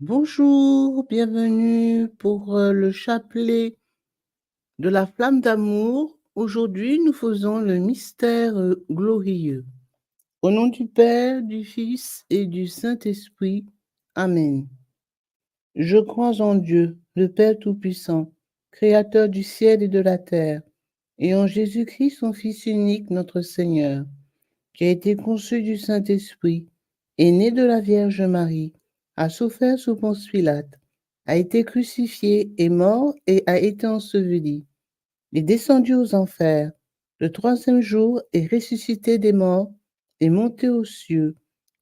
Bonjour, bienvenue pour le chapelet de la flamme d'amour. Aujourd'hui, nous faisons le mystère glorieux. Au nom du Père, du Fils et du Saint-Esprit. Amen. Je crois en Dieu, le Père Tout-Puissant, Créateur du ciel et de la terre, et en Jésus-Christ, son Fils unique, notre Seigneur, qui a été conçu du Saint-Esprit, est né de la Vierge Marie, a souffert sous Ponce Pilate, a été crucifié, est mort et a été enseveli, est descendu aux enfers, le troisième jour est ressuscité des morts, est monté aux cieux,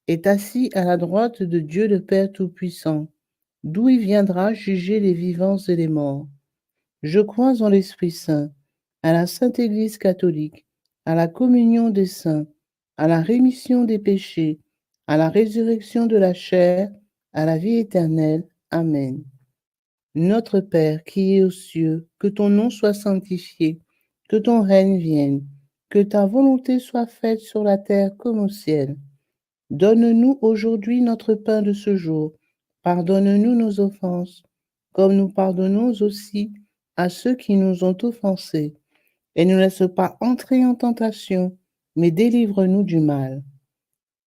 est assis à la droite de Dieu le Père Tout-Puissant, d'où il viendra juger les vivants et les morts. Je crois en l'Esprit Saint, à la Sainte Église catholique, à la communion des saints, à la rémission des péchés, à la résurrection de la chair, à la vie éternelle. Amen. Notre Père qui es aux cieux, que ton nom soit sanctifié, que ton règne vienne, que ta volonté soit faite sur la terre comme au ciel. Donne-nous aujourd'hui notre pain de ce jour. Pardonne-nous nos offenses, comme nous pardonnons aussi à ceux qui nous ont offensés. Et ne laisse pas entrer en tentation, mais délivre-nous du mal.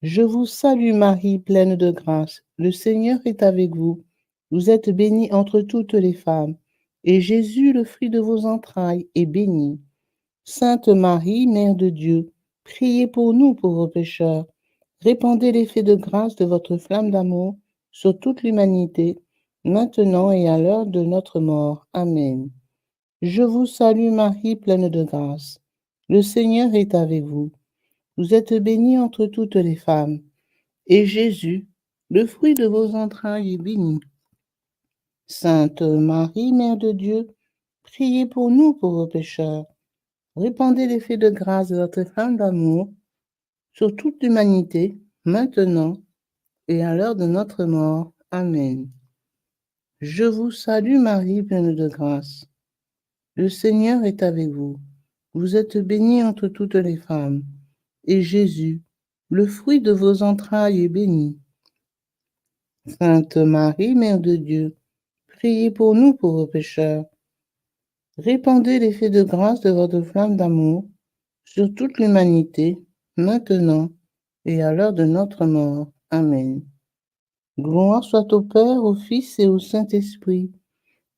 Je vous salue Marie, pleine de grâce. Le Seigneur est avec vous. Vous êtes bénie entre toutes les femmes, et Jésus, le fruit de vos entrailles, est béni. Sainte Marie, Mère de Dieu, priez pour nous pauvres pécheurs. Répandez l'effet de grâce de votre flamme d'amour sur toute l'humanité, maintenant et à l'heure de notre mort. Amen. Je vous salue Marie, pleine de grâce. Le Seigneur est avec vous. Vous êtes bénie entre toutes les femmes, et Jésus, le fruit de vos entrailles, est béni. Sainte Marie, Mère de Dieu, priez pour nous pauvres pécheurs. Répandez l'effet de grâce de votre flamme d'amour sur toute l'humanité, maintenant et à l'heure de notre mort. Amen. Je vous salue Marie, pleine de grâce. Le Seigneur est avec vous. Vous êtes bénie entre toutes les femmes, et Jésus, le fruit de vos entrailles, est béni. Sainte Marie, Mère de Dieu, priez pour nous pauvres pécheurs. Répandez l'effet de grâce de votre flamme d'amour sur toute l'humanité, maintenant et à l'heure de notre mort. Amen. Gloire soit au Père, au Fils et au Saint-Esprit,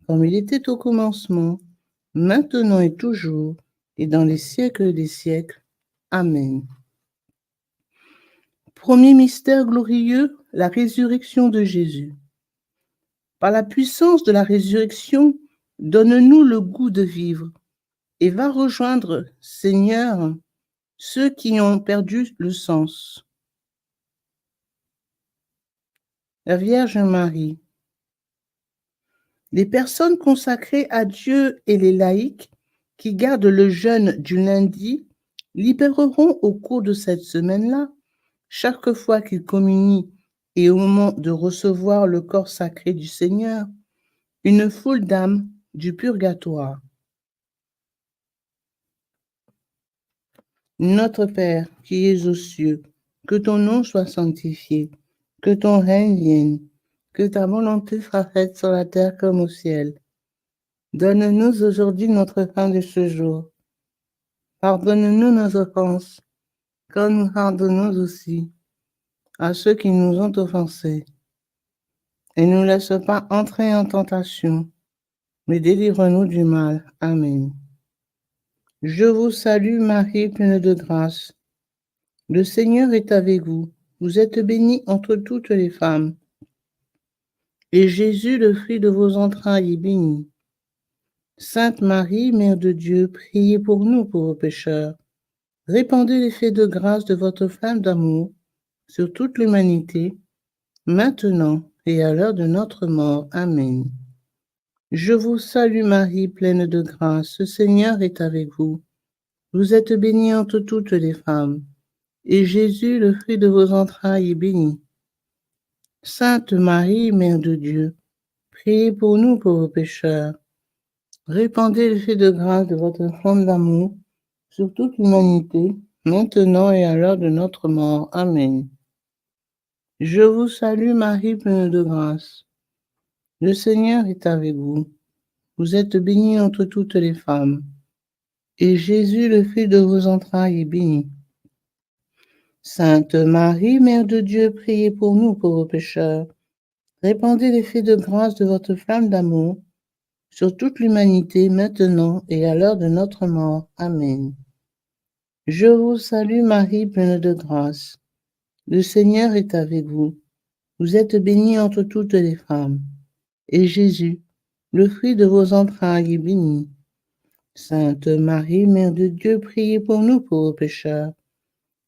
comme il était au commencement, maintenant et toujours, et dans les siècles des siècles. Amen. Premier mystère glorieux, la résurrection de Jésus. Par la puissance de la résurrection, donne-nous le goût de vivre et va rejoindre, Seigneur, ceux qui ont perdu le sens. La Vierge Marie. Les personnes consacrées à Dieu et les laïcs qui gardent le jeûne du lundi libéreront au cours de cette semaine-là, chaque fois qu'ils communient et au moment de recevoir le corps sacré du Seigneur, une foule d'âmes du purgatoire. Notre Père qui es aux cieux, que ton nom soit sanctifié, que ton règne vienne, que ta volonté soit faite sur la terre comme au ciel. Donne-nous aujourd'hui notre pain de ce jour. Pardonne-nous nos offenses, comme nous pardonnons aussi à ceux qui nous ont offensés. Et ne nous laisse pas entrer en tentation, mais délivre-nous du mal. Amen. Je vous salue Marie, pleine de grâce. Le Seigneur est avec vous. Vous êtes bénie entre toutes les femmes. Et Jésus, le fruit de vos entrailles, est béni. Sainte Marie, Mère de Dieu, priez pour nous pauvres pécheurs. Répandez l'effet de grâce de votre flamme d'amour sur toute l'humanité, maintenant et à l'heure de notre mort. Amen. Je vous salue Marie, pleine de grâce, le Seigneur est avec vous. Vous êtes bénie entre toutes les femmes, et Jésus, le fruit de vos entrailles, est béni. Sainte Marie, Mère de Dieu, priez pour nous pauvres pécheurs. Répandez l'effet de grâce de votre flamme d'amour sur toute l'humanité, maintenant et à l'heure de notre mort. Amen. Je vous salue Marie, pleine de grâce. Le Seigneur est avec vous. Vous êtes bénie entre toutes les femmes, et Jésus, le fruit de vos entrailles, est béni. Sainte Marie, Mère de Dieu, priez pour nous pauvres pécheurs. Répandez l'effet de grâce de votre flamme d'amour sur toute l'humanité, maintenant et à l'heure de notre mort. Amen. Je vous salue Marie, pleine de grâce. Le Seigneur est avec vous. Vous êtes bénie entre toutes les femmes, et Jésus, le fruit de vos entrailles, est béni. Sainte Marie, Mère de Dieu, priez pour nous pauvres pécheurs.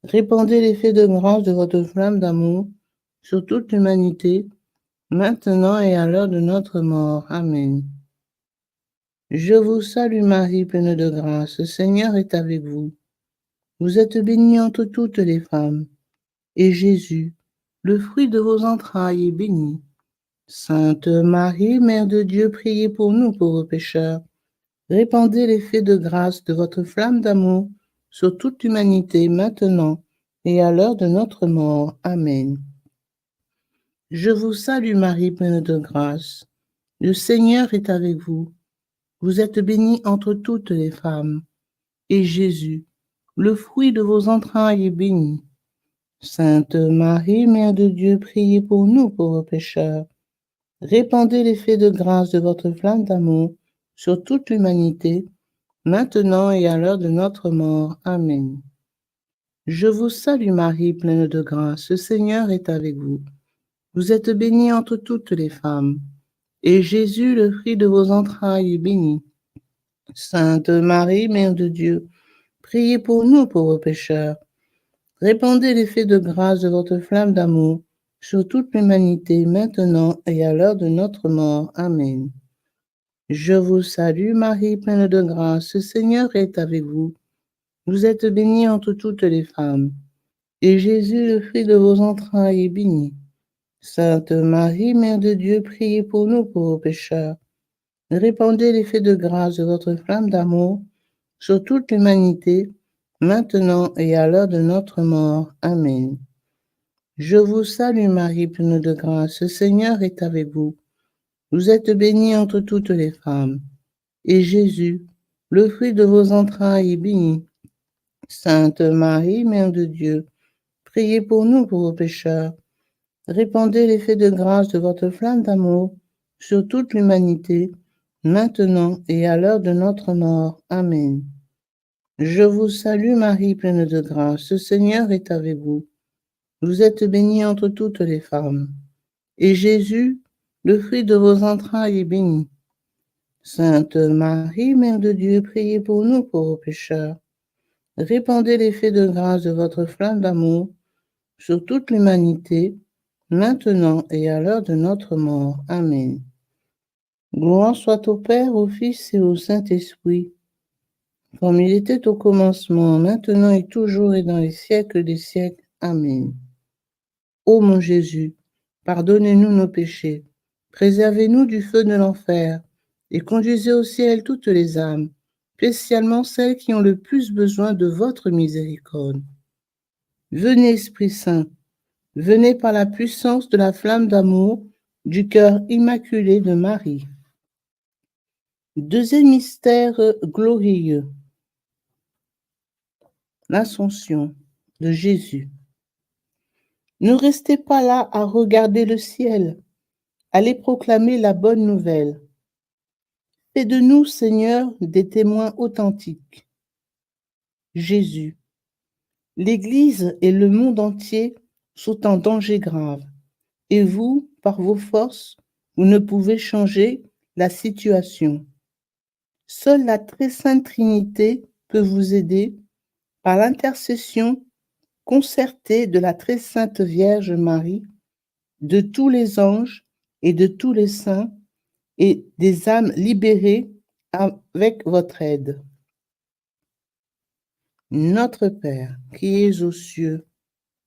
Répandez l'effet de grâce de votre flamme d'amour sur toute l'humanité, maintenant et à l'heure de notre mort. Amen. Je vous salue Marie, pleine de grâce, le Seigneur est avec vous. Vous êtes bénie entre toutes les femmes, et Jésus, le fruit de vos entrailles, est béni. Sainte Marie, Mère de Dieu, priez pour nous pauvres pécheurs. Répandez l'effet de grâce de votre flamme d'amour sur toute l'humanité, maintenant et à l'heure de notre mort. Amen. Je vous salue Marie, pleine de grâce. Le Seigneur est avec vous. Vous êtes bénie entre toutes les femmes, et Jésus, le fruit de vos entrailles, est béni. Sainte Marie, Mère de Dieu, priez pour nous pauvres pécheurs. Répandez l'effet de grâce de votre flamme d'amour sur toute l'humanité, maintenant et à l'heure de notre mort. Amen. Je vous salue Marie, pleine de grâce, le Seigneur est avec vous. Vous êtes bénie entre toutes les femmes, et Jésus, le fruit de vos entrailles, est béni. Sainte Marie, Mère de Dieu, priez pour nous pauvres pécheurs. Répandez l'effet de grâce de votre flamme d'amour sur toute l'humanité, maintenant et à l'heure de notre mort. Amen. Je vous salue Marie, pleine de grâce, le Seigneur est avec vous. Vous êtes bénie entre toutes les femmes, et Jésus, le fruit de vos entrailles, est béni. Sainte Marie, Mère de Dieu, priez pour nous pauvres pécheurs. Répandez l'effet de grâce de votre flamme d'amour sur toute l'humanité, maintenant et à l'heure de notre mort. Amen. Je vous salue Marie, pleine de grâce, le Seigneur est avec vous. Vous êtes bénie entre toutes les femmes, et Jésus, le fruit de vos entrailles, est béni. Sainte Marie, Mère de Dieu, priez pour nous pauvres pécheurs. Répandez l'effet de grâce de votre flamme d'amour sur toute l'humanité, maintenant et à l'heure de notre mort. Amen. Je vous salue Marie, pleine de grâce, le Seigneur est avec vous. Vous êtes bénie entre toutes les femmes, et Jésus, le fruit de vos entrailles, est béni. Sainte Marie, Mère de Dieu, priez pour nous pauvres pécheurs. Répandez l'effet de grâce de votre flamme d'amour sur toute l'humanité, maintenant et à l'heure de notre mort. Amen. Gloire soit au Père, au Fils et au Saint-Esprit, comme il était au commencement, maintenant et toujours et dans les siècles des siècles. Amen. Ô mon Jésus, pardonnez-nous nos péchés, préservez-nous du feu de l'enfer, et conduisez au ciel toutes les âmes, spécialement celles qui ont le plus besoin de votre miséricorde. Venez, Esprit Saint, venez par la puissance de la flamme d'amour du cœur immaculé de Marie. Deuxième mystère glorieux, l'Ascension de Jésus. Ne restez pas là à regarder le ciel, allez proclamer la bonne nouvelle. Fais de nous, Seigneur, des témoins authentiques. Jésus, l'Église et le monde entier sont en danger grave, et vous, par vos forces, vous ne pouvez changer la situation. Seule la très sainte Trinité peut vous aider par l'intercession concertée de la très sainte Vierge Marie, de tous les anges et de tous les saints et des âmes libérées avec votre aide. Notre Père, qui es aux cieux,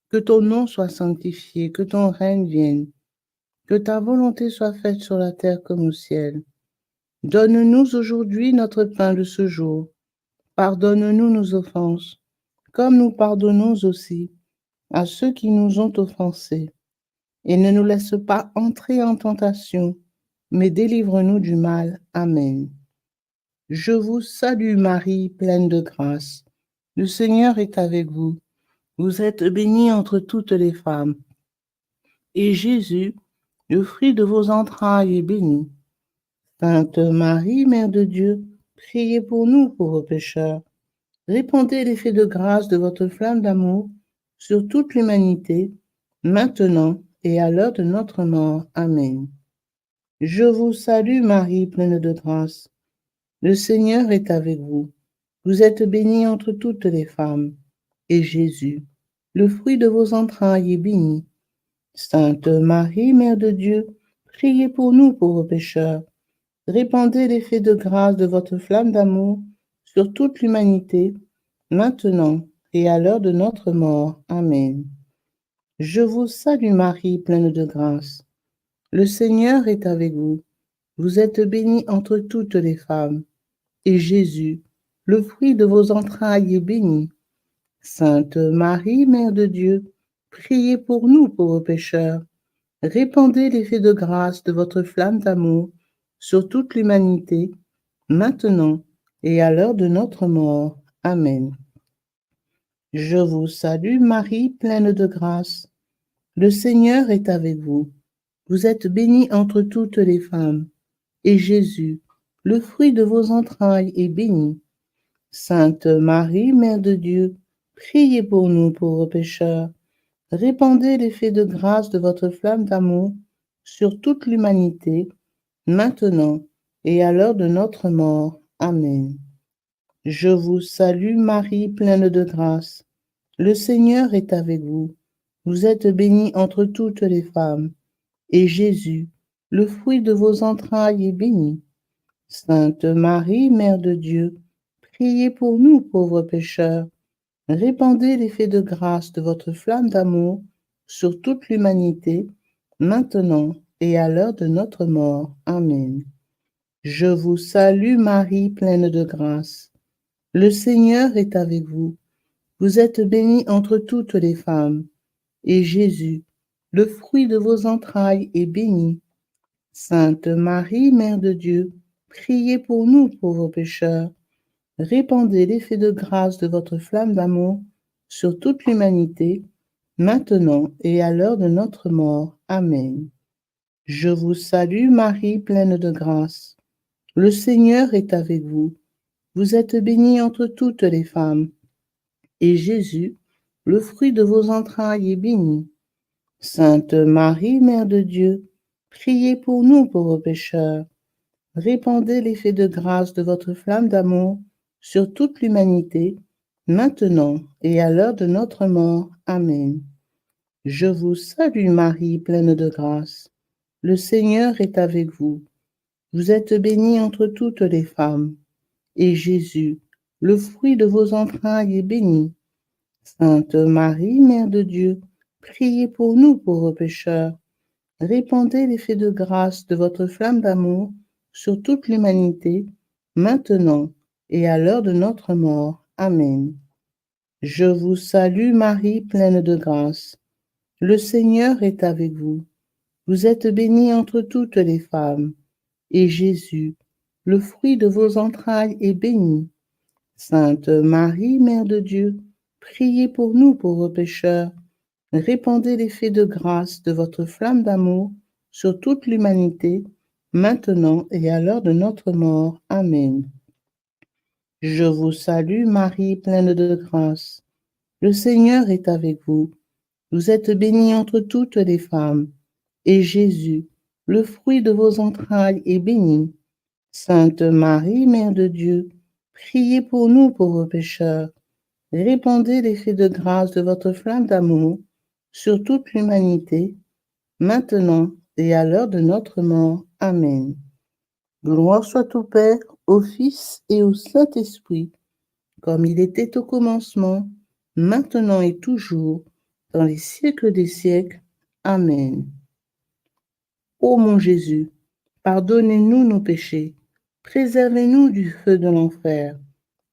que ton nom soit sanctifié, que ton règne vienne, que ta volonté soit faite sur la terre comme au ciel. Donne-nous aujourd'hui notre pain de ce jour. Pardonne-nous nos offenses, comme nous pardonnons aussi à ceux qui nous ont offensés. Et ne nous laisse pas entrer en tentation, mais délivre-nous du mal. Amen. Je vous salue Marie, pleine de grâce. Le Seigneur est avec vous. Vous êtes bénie entre toutes les femmes. Et Jésus, le fruit de vos entrailles, est béni. Sainte Marie, Mère de Dieu, priez pour nous pauvres pécheurs. Répandez l'effet de grâce de votre flamme d'amour sur toute l'humanité, maintenant et à l'heure de notre mort. Amen. Je vous salue Marie, pleine de grâce. Le Seigneur est avec vous. Vous êtes bénie entre toutes les femmes. Et Jésus, le fruit de vos entrailles, est béni. Sainte Marie, Mère de Dieu, priez pour nous pauvres pécheurs. Répandez l'effet de grâce de votre flamme d'amour sur toute l'humanité, maintenant et à l'heure de notre mort. Amen. Je vous salue Marie, pleine de grâce. Le Seigneur est avec vous. Vous êtes bénie entre toutes les femmes. Et Jésus, le fruit de vos entrailles, est béni. Sainte Marie, Mère de Dieu, priez pour nous pauvres pécheurs. Répandez l'effet de grâce de votre flamme d'amour sur toute l'humanité, maintenant et à l'heure de notre mort. Amen. Je vous salue Marie, pleine de grâce. Le Seigneur est avec vous. Vous êtes bénie entre toutes les femmes. Et Jésus, le fruit de vos entrailles, est béni. Sainte Marie, Mère de Dieu, priez pour nous pauvres pécheurs. Répandez l'effet de grâce de votre flamme d'amour sur toute l'humanité, maintenant et à l'heure de notre mort. Amen. Je vous salue Marie, pleine de grâce. Le Seigneur est avec vous. Vous êtes bénie entre toutes les femmes. Et Jésus, le fruit de vos entrailles, est béni. Sainte Marie, Mère de Dieu, priez pour nous pauvres pécheurs. Répandez l'effet de grâce de votre flamme d'amour sur toute l'humanité, maintenant et à l'heure de notre mort. Amen. Je vous salue Marie, pleine de grâce. Le Seigneur est avec vous. Vous êtes bénie entre toutes les femmes. Et Jésus, le fruit de vos entrailles, est béni. Sainte Marie, Mère de Dieu, priez pour nous pauvres pécheurs. Répandez l'effet de grâce de votre flamme d'amour sur toute l'humanité, maintenant et à l'heure de notre mort. Amen. Je vous salue Marie, pleine de grâce. Le Seigneur est avec vous. Vous êtes bénie entre toutes les femmes. Et Jésus, le fruit de vos entrailles, est béni. Sainte Marie, Mère de Dieu, priez pour nous pauvres pécheurs. Répandez l'effet de grâce de votre flamme d'amour sur toute l'humanité, maintenant et à l'heure de notre mort. Amen. Je vous salue Marie, pleine de grâce. Le Seigneur est avec vous. Vous êtes bénie entre toutes les femmes. Et Jésus, le fruit de vos entrailles, est béni. Sainte Marie, Mère de Dieu, priez pour nous pauvres pécheurs. Répandez l'effet de grâce de votre flamme d'amour sur toute l'humanité, maintenant et à l'heure de notre mort. Amen. Je vous salue Marie, pleine de grâce. Le Seigneur est avec vous. Vous êtes bénie entre toutes les femmes. Et Jésus, le fruit de vos entrailles, est béni. Sainte Marie, Mère de Dieu, priez pour nous pauvres pécheurs. Répandez l'effet de grâce de votre flamme d'amour sur toute l'humanité, maintenant et à l'heure de notre mort. Amen. Je vous salue Marie, pleine de grâce. Le Seigneur est avec vous. Vous êtes bénie entre toutes les femmes. Et Jésus, le fruit de vos entrailles, est béni. Sainte Marie, Mère de Dieu, priez pour nous pauvres pécheurs. Répandez l'effet de grâce de votre flamme d'amour sur toute l'humanité, maintenant et à l'heure de notre mort. Amen. Gloire soit au Père, au Fils et au Saint-Esprit, comme il était au commencement, maintenant et toujours, dans les siècles des siècles. Amen. Ô mon Jésus, pardonnez-nous nos péchés, préservez-nous du feu de l'enfer,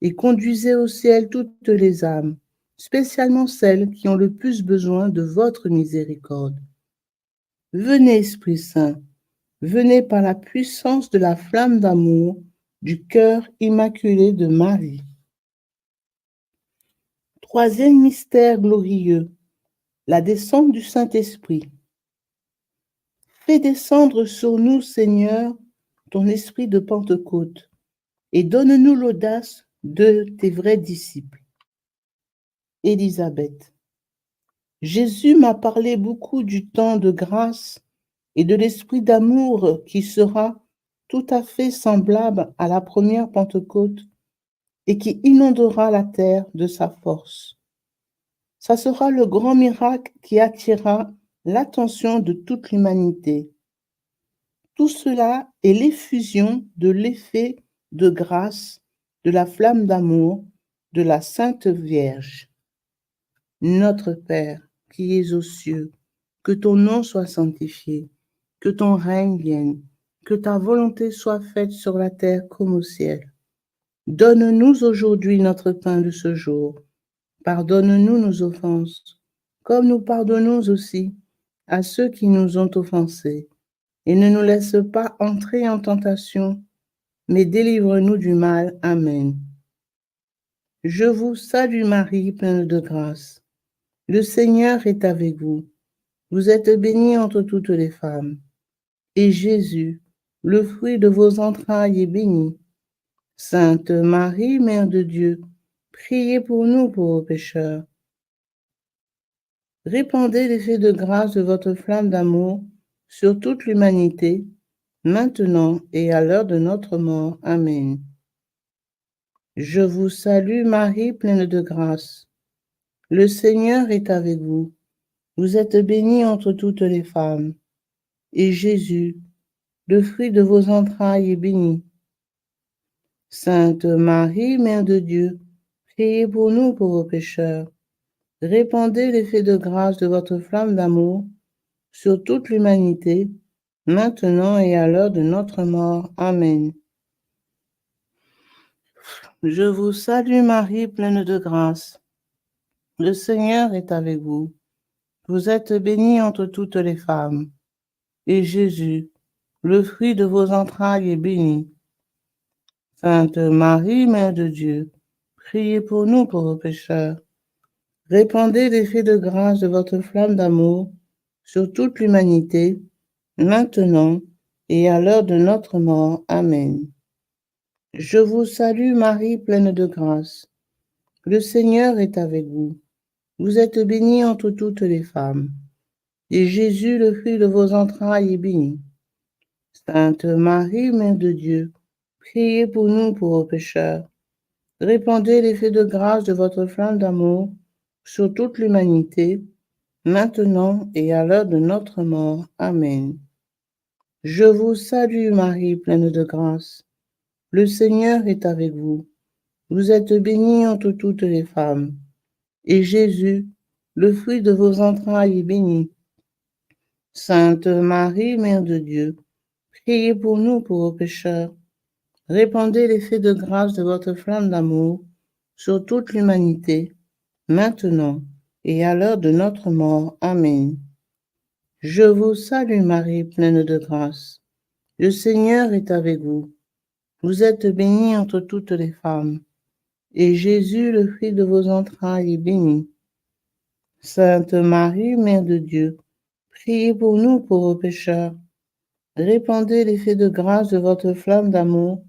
et conduisez au ciel toutes les âmes, spécialement celles qui ont le plus besoin de votre miséricorde. Venez, Esprit Saint, venez par la puissance de la flamme d'amour du cœur immaculé de Marie. Troisième mystère glorieux, la descente du Saint-Esprit. Fais descendre sur nous, Seigneur, ton esprit de Pentecôte, et donne-nous l'audace de tes vrais disciples. Élisabeth. Jésus m'a parlé beaucoup du temps de grâce et de l'esprit d'amour qui sera tout à fait semblable à la première Pentecôte et qui inondera la terre de sa force. Ça sera le grand miracle qui attirera l'attention de toute l'humanité. Tout cela est l'effusion de l'effet de grâce, de la flamme d'amour, de la Sainte Vierge. Notre Père, qui es aux cieux, que ton nom soit sanctifié, que ton règne vienne, que ta volonté soit faite sur la terre comme au ciel. Donne-nous aujourd'hui notre pain de ce jour. Pardonne-nous nos offenses, comme nous pardonnons aussi à ceux qui nous ont offensés. Et ne nous laisse pas entrer en tentation, mais délivre-nous du mal. Amen. Je vous salue Marie, pleine de grâce. Le Seigneur est avec vous. Vous êtes bénie entre toutes les femmes. Et Jésus, le fruit de vos entrailles, est béni. Sainte Marie, Mère de Dieu, priez pour nous pauvres pécheurs. Répandez l'effet de grâce de votre flamme d'amour sur toute l'humanité, maintenant et à l'heure de notre mort. Amen. Je vous salue Marie, pleine de grâce. Le Seigneur est avec vous. Vous êtes bénie entre toutes les femmes. Et Jésus, le fruit de vos entrailles, est béni. Sainte Marie, Mère de Dieu, priez pour nous pauvres pécheurs. Répandez l'effet de grâce de votre flamme d'amour sur toute l'humanité, maintenant et à l'heure de notre mort. Amen. Je vous salue Marie, pleine de grâce. Le Seigneur est avec vous. Vous êtes bénie entre toutes les femmes. Et Jésus, le fruit de vos entrailles, est béni. Sainte Marie, Mère de Dieu, priez pour nous pauvres pécheurs. Répandez l'effet de grâce de votre flamme d'amour sur toute l'humanité, maintenant et à l'heure de notre mort. Amen. Je vous salue Marie, pleine de grâce. Le Seigneur est avec vous. Vous êtes bénie entre toutes les femmes. Et Jésus, le fruit de vos entrailles, est béni. Sainte Marie, Mère de Dieu, priez pour nous pauvres pécheurs. Répandez l'effet de grâce de votre flamme d'amour sur toute l'humanité, maintenant et à l'heure de notre mort. Amen. Je vous salue Marie, pleine de grâce. Le Seigneur est avec vous. Vous êtes bénie entre toutes les femmes. Et Jésus, le fruit de vos entrailles, est béni. Sainte Marie, Mère de Dieu, priez pour nous pauvres pécheurs. Répandez l'effet de grâce de votre flamme d'amour sur toute l'humanité, maintenant et à l'heure de notre mort. Amen. Je vous salue Marie, pleine de grâce. Le Seigneur est avec vous. Vous êtes bénie entre toutes les femmes. Et Jésus, le fruit de vos entrailles, est béni. Sainte Marie, Mère de Dieu, priez pour nous pauvres pécheurs. Répandez l'effet de grâce de votre flamme d'amour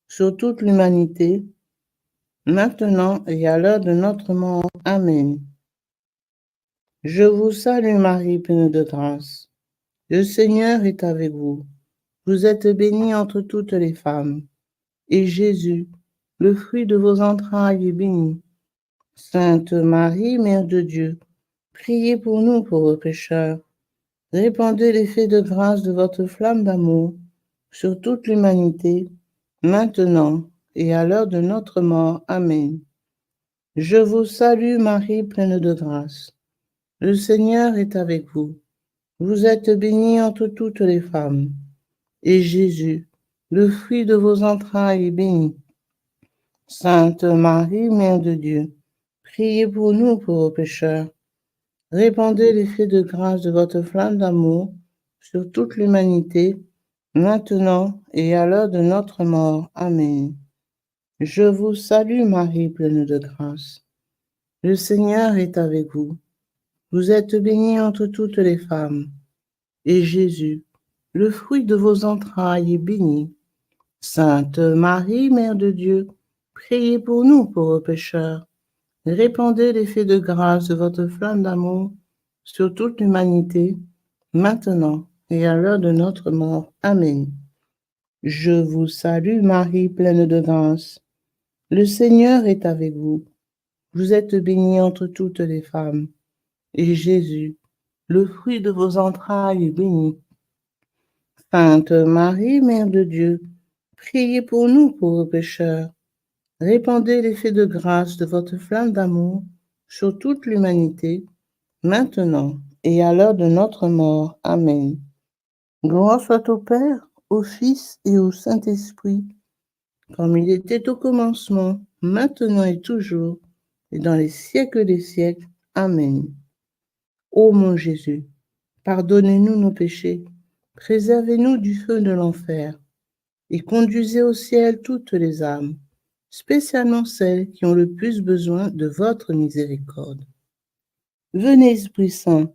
sur toute l'humanité, maintenant et à l'heure de notre mort. Amen. Je vous salue Marie, pleine de grâce. Le Seigneur est avec vous. Vous êtes bénie entre toutes les femmes. Et Jésus, le fruit de vos entrailles, est béni. Sainte Marie, Mère de Dieu, priez pour nous pauvres pécheurs. Répandez l'effet de grâce de votre flamme d'amour sur toute l'humanité, maintenant et à l'heure de notre mort. Amen. Je vous salue Marie, pleine de grâce. Le Seigneur est avec vous. Vous êtes bénie entre toutes les femmes. Et Jésus, le fruit de vos entrailles, est béni. Sainte Marie, Mère de Dieu, priez pour nous pauvres pécheurs. Répandez l'effet de grâce de votre flamme d'amour sur toute l'humanité, maintenant et à l'heure de notre mort. Amen. Je vous salue Marie, pleine de grâce. Le Seigneur est avec vous. Vous êtes bénie entre toutes les femmes, et Jésus, le fruit de vos entrailles, est béni. Sainte Marie, Mère de Dieu, priez pour nous pauvres pécheurs. Répandez l'effet de grâce de votre flamme d'amour sur toute l'humanité, maintenant et à l'heure de notre mort. Amen. Je vous salue Marie, pleine de grâce. Le Seigneur est avec vous. Vous êtes bénie entre toutes les femmes, et Jésus, le fruit de vos entrailles, est béni. Sainte Marie, Mère de Dieu, priez pour nous pauvres pécheurs. Répandez l'effet de grâce de votre flamme d'amour sur toute l'humanité, maintenant et à l'heure de notre mort. Amen. Gloire soit au Père, au Fils et au Saint-Esprit, comme il était au commencement, maintenant et toujours, et dans les siècles des siècles. Amen. Ô mon Jésus, pardonnez-nous nos péchés, préservez-nous du feu de l'enfer, et conduisez au ciel toutes les âmes, spécialement celles qui ont le plus besoin de votre miséricorde. Venez, Esprit Saint,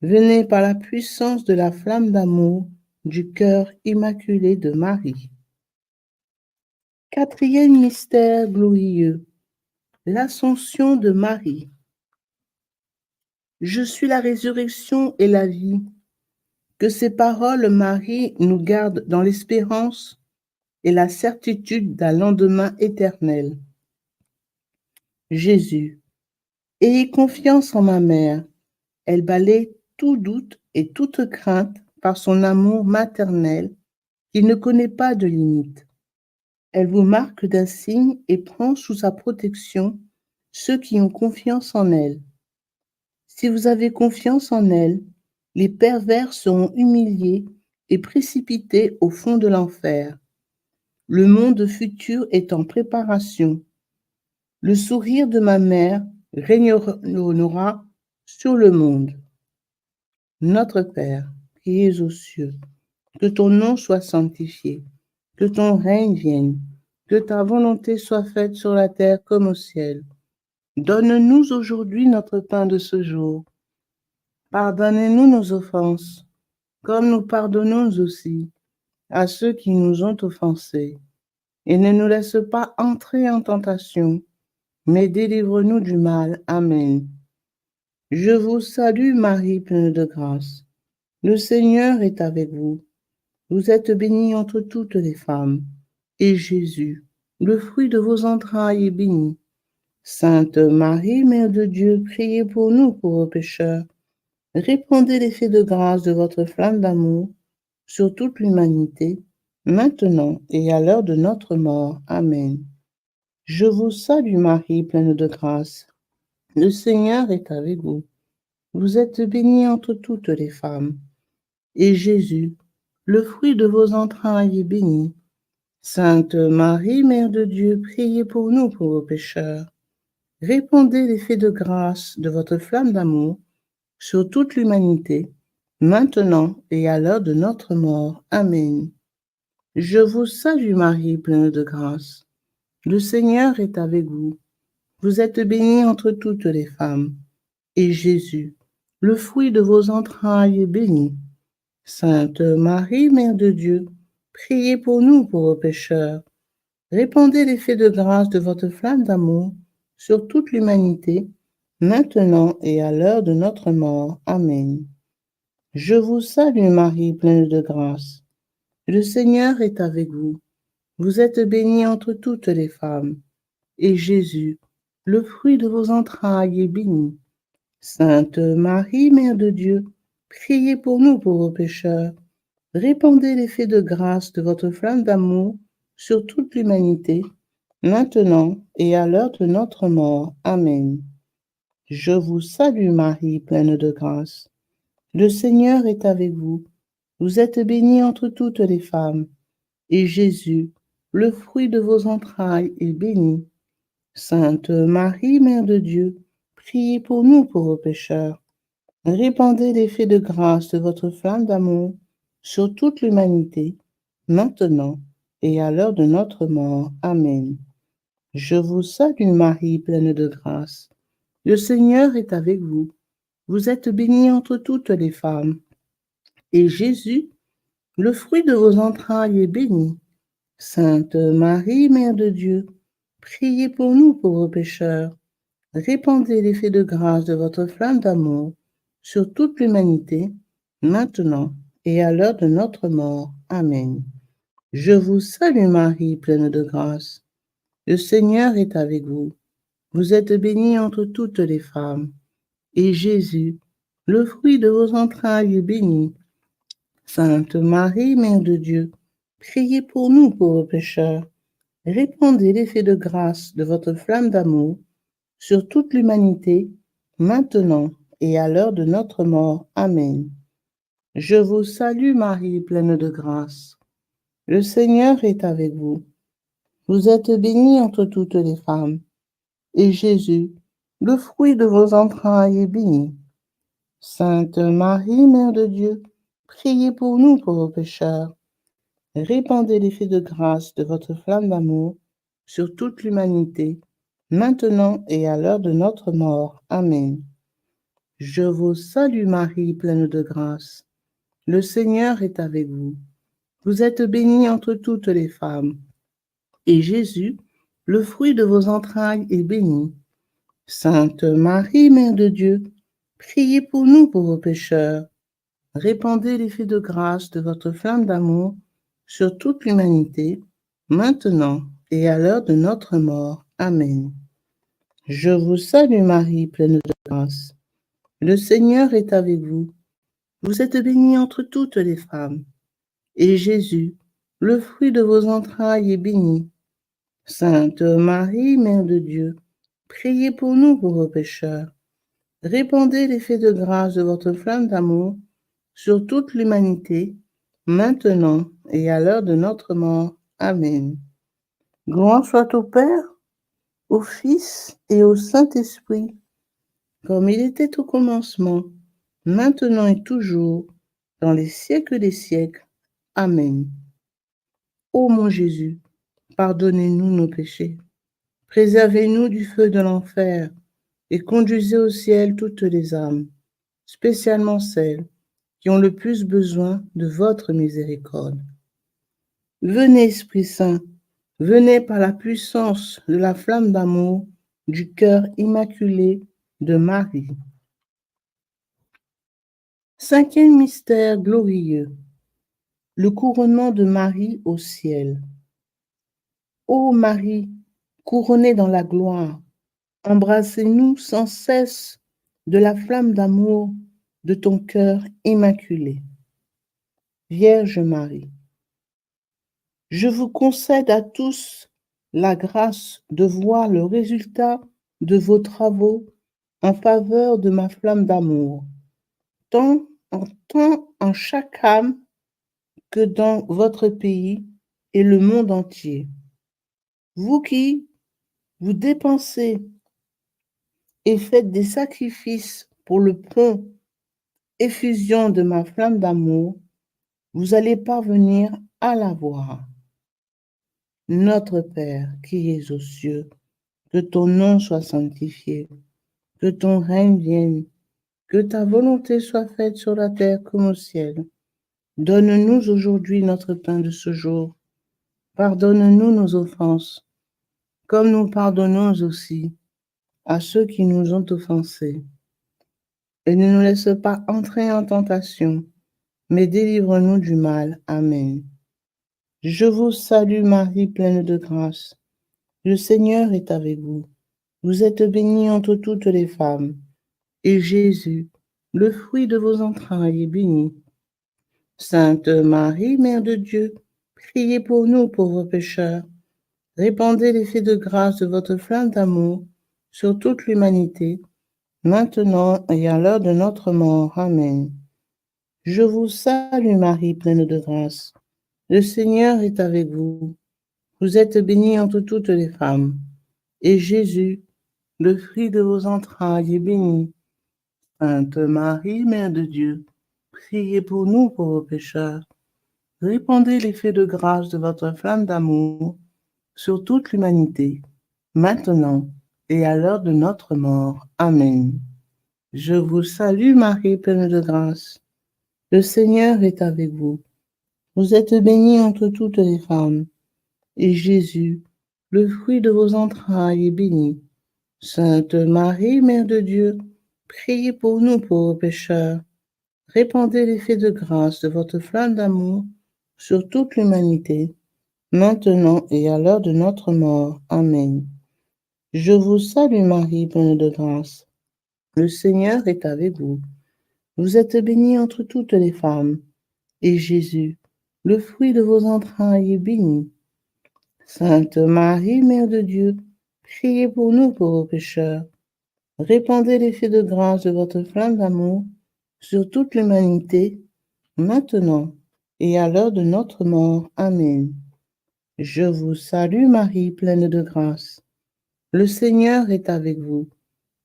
venez par la puissance de la flamme d'amour du cœur immaculé de Marie. Quatrième mystère glorieux, l'Ascension de Marie. Je suis la résurrection et la vie. Que ces paroles, Marie, nous gardent dans l'espérance et la certitude d'un lendemain éternel. Jésus, ayez confiance en ma mère. Elle balaie tout doute et toute crainte par son amour maternel qui ne connaît pas de limite. Elle vous marque d'un signe et prend sous sa protection ceux qui ont confiance en elle. Si vous avez confiance en elle, les pervers seront humiliés et précipités au fond de l'enfer. Le monde futur est en préparation. Le sourire de ma mère régnera sur le monde. Notre Père, qui es aux cieux, que ton nom soit sanctifié, que ton règne vienne, que ta volonté soit faite sur la terre comme au ciel. Donne-nous aujourd'hui notre pain de ce jour. Pardonnez-nous nos offenses, comme nous pardonnons aussi à ceux qui nous ont offensés. Et ne nous laisse pas entrer en tentation, mais délivre-nous du mal. Amen. Je vous salue Marie, pleine de grâce. Le Seigneur est avec vous. Vous êtes bénie entre toutes les femmes, et Jésus, le fruit de vos entrailles, est béni. Sainte Marie, Mère de Dieu, priez pour nous pauvres pécheurs. Répandez l'effet de grâce de votre flamme d'amour sur toute l'humanité, maintenant et à l'heure de notre mort. Amen. Je vous salue Marie, pleine de grâce. Le Seigneur est avec vous. Vous êtes bénie entre toutes les femmes, et Jésus, le fruit de vos entrailles, est béni. Sainte Marie, Mère de Dieu, priez pour nous pauvres pécheurs. Répandez l'effet de grâce de votre flamme d'amour sur toute l'humanité, maintenant et à l'heure de notre mort. Amen. Je vous salue Marie, pleine de grâce. Le Seigneur est avec vous. Vous êtes bénie entre toutes les femmes, et Jésus, le fruit de vos entrailles, est béni. Sainte Marie, Mère de Dieu, priez pour nous pauvres pécheurs. Répandez l'effet de grâce de votre flamme d'amour sur toute l'humanité, maintenant et à l'heure de notre mort. Amen. Je vous salue Marie, pleine de grâce. Le Seigneur est avec vous. Vous êtes bénie entre toutes les femmes, et Jésus, le fruit de vos entrailles, est béni. Sainte Marie, Mère de Dieu, priez pour nous pauvres pécheurs. Répandez l'effet de grâce de votre flamme d'amour sur toute l'humanité, maintenant et à l'heure de notre mort. Amen. Je vous salue Marie, pleine de grâce. Le Seigneur est avec vous. Vous êtes bénie entre toutes les femmes, et Jésus, le fruit de vos entrailles, est béni. Sainte Marie, Mère de Dieu, priez pour nous pauvres pécheurs. Répandez l'effet de grâce de votre flamme d'amour sur toute l'humanité, maintenant et à l'heure de notre mort. Amen. Je vous salue Marie, pleine de grâce. Le Seigneur est avec vous. Vous êtes bénie entre toutes les femmes. Et Jésus, le fruit de vos entrailles, est béni. Sainte Marie, Mère de Dieu, priez pour nous pauvres pécheurs. Répandez l'effet de grâce de votre flamme d'amour sur toute l'humanité, maintenant et à l'heure de notre mort. Amen. Je vous salue Marie, pleine de grâce. Le Seigneur est avec vous. Vous êtes bénie entre toutes les femmes. Et Jésus, le fruit de vos entrailles, est béni. Sainte Marie, Mère de Dieu, priez pour nous pauvres pécheurs. Répandez l'effet de grâce de votre flamme d'amour sur toute l'humanité, maintenant et à l'heure de notre mort. Amen. Je vous salue Marie, pleine de grâce. Le Seigneur est avec vous. Vous êtes bénie entre toutes les femmes, et Jésus, le fruit de vos entrailles, est béni. Sainte Marie, Mère de Dieu, priez pour nous pauvres pécheurs. Répandez l'effet de grâce de votre flamme d'amour sur toute l'humanité, maintenant et à l'heure de notre mort. Amen. Je vous salue Marie, pleine de grâce. Le Seigneur est avec vous. Vous êtes bénie entre toutes les femmes, et Jésus, le fruit de vos entrailles, est béni. Sainte Marie, Mère de Dieu, priez pour nous pauvres pécheurs. Répandez l'effet de grâce de votre flamme d'amour sur toute l'humanité, maintenant et à l'heure de notre mort. Amen. Je vous salue Marie, pleine de grâce. Le Seigneur est avec vous. Vous êtes bénie entre toutes les femmes, et Jésus, le fruit de vos entrailles, est béni. Sainte Marie, Mère de Dieu, priez pour nous pauvres pécheurs. Répandez l'effet de grâce de votre flamme d'amour sur toute l'humanité, maintenant et à l'heure de notre mort. Amen. Gloire soit au Père, au Fils et au Saint-Esprit, comme il était au commencement, maintenant et toujours, dans les siècles des siècles. Amen. Ô mon Jésus, pardonnez-nous nos péchés, préservez-nous du feu de l'enfer et conduisez au ciel toutes les âmes, spécialement celles qui ont le plus besoin de votre miséricorde. Venez, Esprit Saint, venez par la puissance de la flamme d'amour du cœur immaculé de Marie. Cinquième mystère glorieux, le couronnement de Marie au ciel. Ô Marie, couronnée dans la gloire, embrassez-nous sans cesse de la flamme d'amour de ton cœur immaculé. Vierge Marie, je vous concède à tous la grâce de voir le résultat de vos travaux en faveur de ma flamme d'amour, tant en chaque âme que dans votre pays et le monde entier. Vous qui vous dépensez et faites des sacrifices pour le prompt effusion de ma flamme d'amour, vous allez parvenir à la voir. Notre Père qui es aux cieux, que ton nom soit sanctifié, que ton règne vienne, que ta volonté soit faite sur la terre comme au ciel. Donne-nous aujourd'hui notre pain de ce jour. Pardonne-nous nos offenses, comme nous pardonnons aussi à ceux qui nous ont offensés. Et ne nous laisse pas entrer en tentation, mais délivre-nous du mal. Amen. Je vous salue Marie, pleine de grâce. Le Seigneur est avec vous. Vous êtes bénie entre toutes les femmes, et Jésus, le fruit de vos entrailles, est béni. Sainte Marie, Mère de Dieu, priez pour nous pauvres pécheurs. Répandez l'effet de grâce de votre flamme d'amour sur toute l'humanité, maintenant et à l'heure de notre mort. Amen. Je vous salue Marie, pleine de grâce. Le Seigneur est avec vous. Vous êtes bénie entre toutes les femmes, et Jésus, le fruit de vos entrailles, est béni. Sainte Marie, Mère de Dieu, priez pour nous pauvres pécheurs. Répandez l'effet de grâce de votre flamme d'amour sur toute l'humanité, maintenant et à l'heure de notre mort. Amen. Je vous salue Marie, pleine de grâce. Le Seigneur est avec vous. Vous êtes bénie entre toutes les femmes, et Jésus, le fruit de vos entrailles, est béni. Sainte Marie, Mère de Dieu, priez pour nous pauvres pécheurs. Répandez l'effet de grâce de votre flamme d'amour sur toute l'humanité, maintenant et à l'heure de notre mort. Amen. Je vous salue Marie, pleine de grâce. Le Seigneur est avec vous. Vous êtes bénie entre toutes les femmes, et Jésus, le fruit de vos entrailles, est béni. Sainte Marie, Mère de Dieu, priez pour nous pauvres pécheurs. Répandez l'effet de grâce de votre flamme d'amour sur toute l'humanité, maintenant et à l'heure de notre mort. Amen. Je vous salue Marie, pleine de grâce. Le Seigneur est avec vous.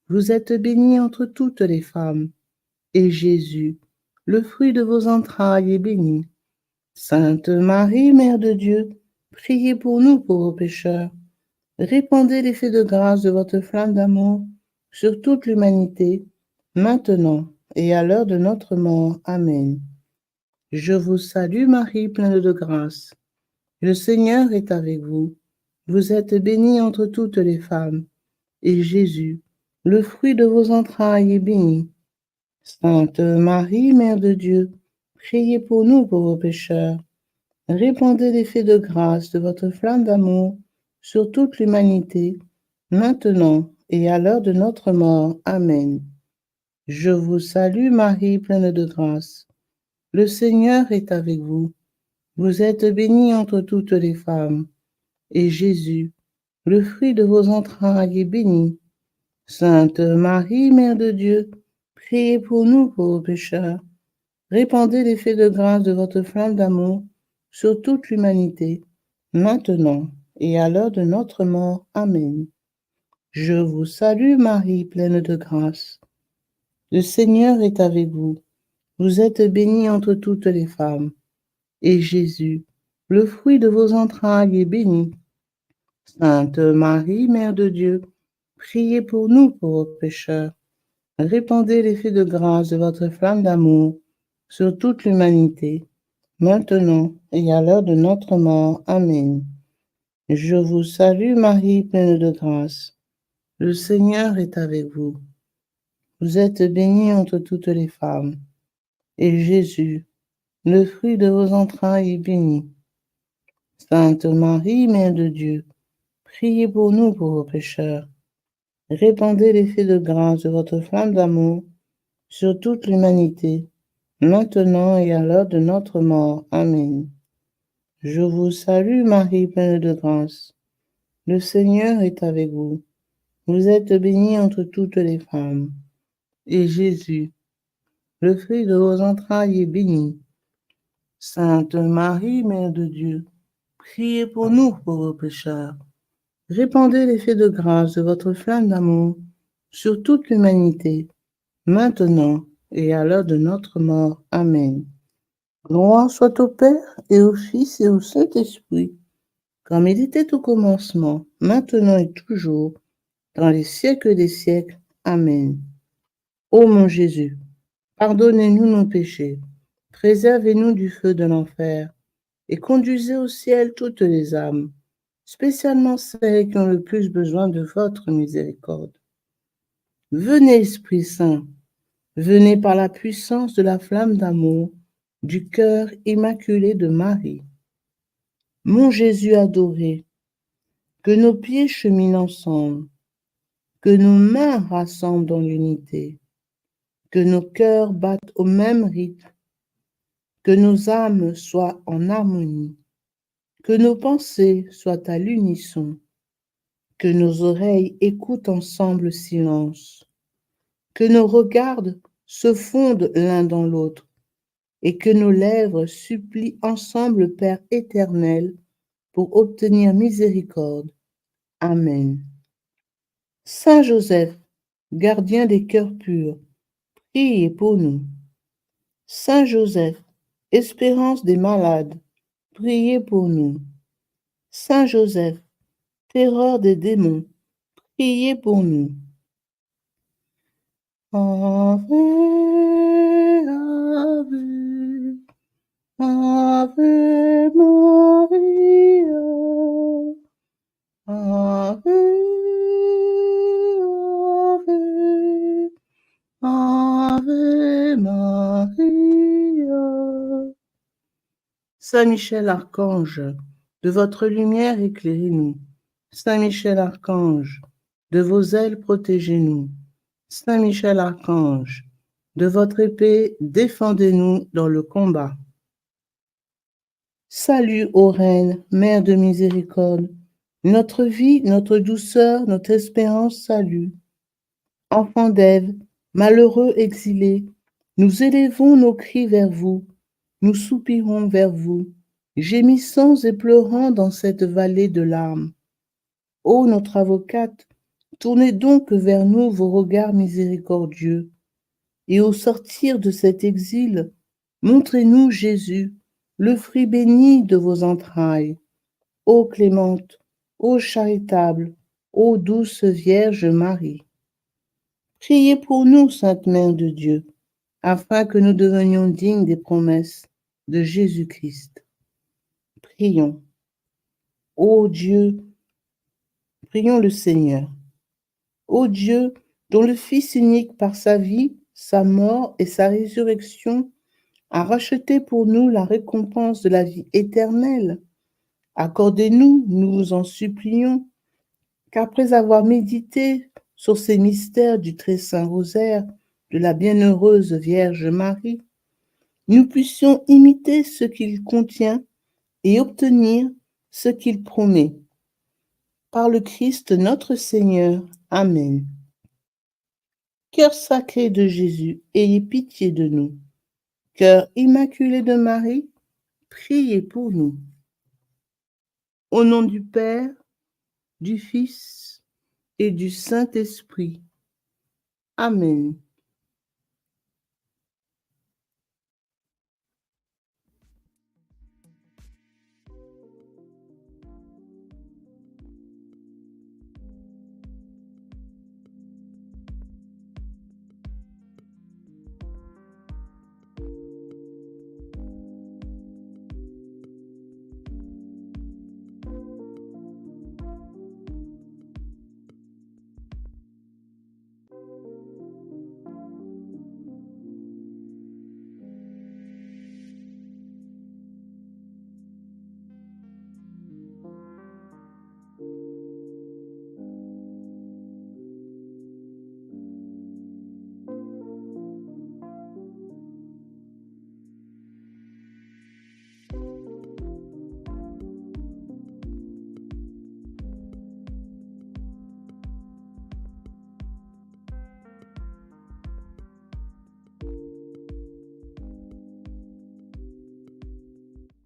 Vous êtes bénie entre toutes les femmes, et Jésus, le fruit de vos entrailles, est béni. Sainte Marie, Mère de Dieu, priez pour nous pauvres pécheurs. Répandez l'effet de grâce de votre flamme d'amour sur toute l'humanité, maintenant et à l'heure de notre mort. Amen. Je vous salue Marie, pleine de grâce. Le Seigneur est avec vous. Vous êtes bénie entre toutes les femmes, et Jésus, le fruit de vos entrailles, est béni. Sainte Marie, Mère de Dieu, priez pour nous pauvres pécheurs. Répandez l'effet de grâce de votre flamme d'amour sur toute l'humanité, maintenant et à l'heure de notre mort. Amen. Je vous salue Marie, pleine de grâce. Le Seigneur est avec vous. Vous êtes bénie entre toutes les femmes, et Jésus, le fruit de vos entrailles, est béni. Sainte Marie, Mère de Dieu, priez pour nous pauvres pécheurs. Répandez l'effet de grâce de votre flamme d'amour sur toute l'humanité, maintenant et à l'heure de notre mort. Amen. Je vous salue Marie, pleine de grâce. Le Seigneur est avec vous. Vous êtes bénie entre toutes les femmes, et Jésus, le fruit de vos entrailles, est béni. Sainte Marie, Mère de Dieu, priez pour nous pauvres pécheurs. Répandez l'effet de grâce de votre flamme d'amour sur toute l'humanité, maintenant et à l'heure de notre mort. Amen. Je vous salue Marie, pleine de grâce. Le Seigneur est avec vous. Vous êtes bénie entre toutes les femmes, et Jésus, le fruit de vos entrailles, est béni. Sainte Marie, Mère de Dieu, priez pour nous pauvres pécheurs. Répandez l'effet de grâce de votre flamme d'amour sur toute l'humanité, maintenant et à l'heure de notre mort. Amen. Je vous salue Marie, pleine de grâce. Le Seigneur est avec vous. Vous êtes bénie entre toutes les femmes, et Jésus, le fruit de vos entrailles, est béni. Sainte Marie, Mère de Dieu, priez pour nous pauvres pécheurs. Répandez l'effet de grâce de votre flamme d'amour sur toute l'humanité, maintenant et à l'heure de notre mort. Amen. Gloire soit au Père et au Fils et au Saint-Esprit, comme il était au commencement, maintenant et toujours, dans les siècles des siècles. Amen. Ô mon Jésus, pardonnez-nous nos péchés, préservez-nous du feu de l'enfer, et conduisez au ciel toutes les âmes, spécialement celles qui ont le plus besoin de votre miséricorde. Venez, Esprit Saint, venez par la puissance de la flamme d'amour du cœur immaculé de Marie. Mon Jésus adoré, que nos pieds cheminent ensemble, que nos mains rassemblent dans l'unité, que nos cœurs battent au même rythme, que nos âmes soient en harmonie, que nos pensées soient à l'unisson, que nos oreilles écoutent ensemble le silence, que nos regards se fondent l'un dans l'autre, et que nos lèvres supplient ensemble le Père éternel pour obtenir miséricorde. Amen. Saint Joseph, gardien des cœurs purs, priez pour nous. Saint Joseph, espérance des malades, priez pour nous. Saint Joseph, terreur des démons, priez pour nous. Ave, Ave, Ave Maria, Ave, Ave, Ave Maria. Saint Michel Archange, de votre lumière éclairez-nous. Saint Michel Archange, de vos ailes protégez-nous. Saint Michel Archange, de votre épée défendez-nous dans le combat. Salut, ô Reine, Mère de miséricorde, notre vie, notre douceur, notre espérance, salut. Enfants d'Ève, malheureux exilés, nous élevons nos cris vers vous, nous soupirons vers vous, gémissant et pleurant dans cette vallée de larmes. Ô notre avocate, tournez donc vers nous vos regards miséricordieux, et au sortir de cet exil, montrez-nous Jésus, le fruit béni de vos entrailles. Ô clémente, ô charitable, ô douce Vierge Marie. Priez pour nous, Sainte Mère de Dieu, afin que nous devenions dignes des promesses de Jésus-Christ. Prions. Ô Dieu, prions le Seigneur. Ô Dieu, dont le Fils unique par sa vie, sa mort et sa résurrection a racheté pour nous la récompense de la vie éternelle, accordez-nous, nous vous en supplions, qu'après avoir médité sur ces mystères du très saint rosaire de la bienheureuse Vierge Marie, nous puissions imiter ce qu'il contient et obtenir ce qu'il promet. Par le Christ notre Seigneur. Amen. Cœur sacré de Jésus, ayez pitié de nous. Cœur immaculé de Marie, priez pour nous. Au nom du Père, du Fils et du Saint-Esprit. Amen.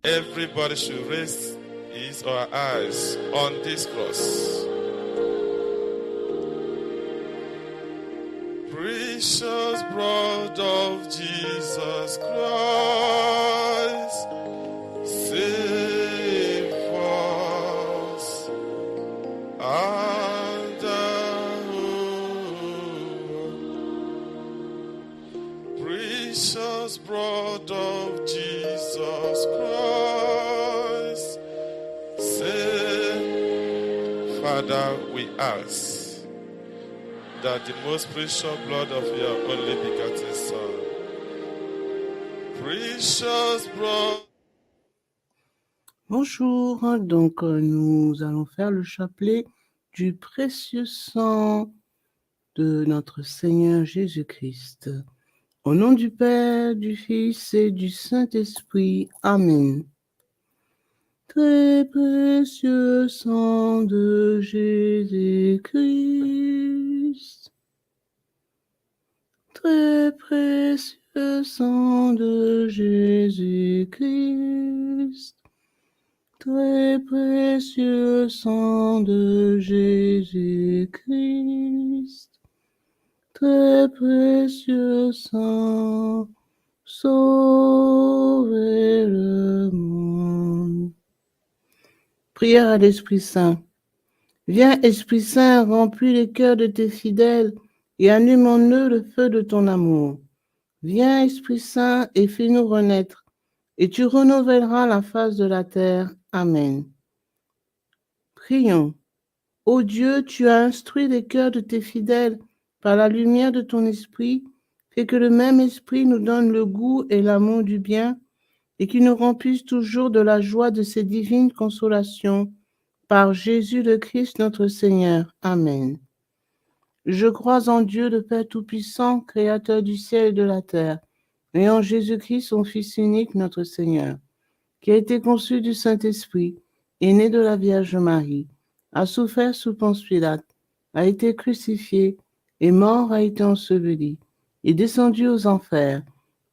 Everybody should raise his or her eyes on this cross. Precious blood of Jesus Christ, save us and precious blood of Jesus Christ, save. Father, we ask that the most precious blood of your only begotten Son, precious blood. Bonjour, donc nous allons faire le chapelet du précieux sang de notre Seigneur Jésus-Christ. Au nom du Père, du Fils et du Saint-Esprit. Amen. Très précieux sang de Jésus-Christ. Très précieux sang de Jésus-Christ. Très précieux sang de Jésus-Christ. Très précieux sang sauver le monde. Prière à l'Esprit Saint. Viens, Esprit Saint, remplis les cœurs de tes fidèles et allume en eux le feu de ton amour. Viens, Esprit Saint, et fais-nous renaître, et tu renouvelleras la face de la terre. Amen. Prions. Ô Dieu, tu as instruit les cœurs de tes fidèles par la lumière de ton esprit, fais que le même esprit nous donne le goût et l'amour du bien, et qu'il nous remplisse toujours de la joie de ces divines consolations. Par Jésus le Christ notre Seigneur. Amen. Je crois en Dieu, le Père Tout-Puissant, Créateur du ciel et de la terre, et en Jésus-Christ, son Fils unique, notre Seigneur, qui a été conçu du Saint-Esprit, est né de la Vierge Marie, a souffert sous Ponce Pilate, a été crucifié, est mort, a été enseveli, est descendu aux enfers.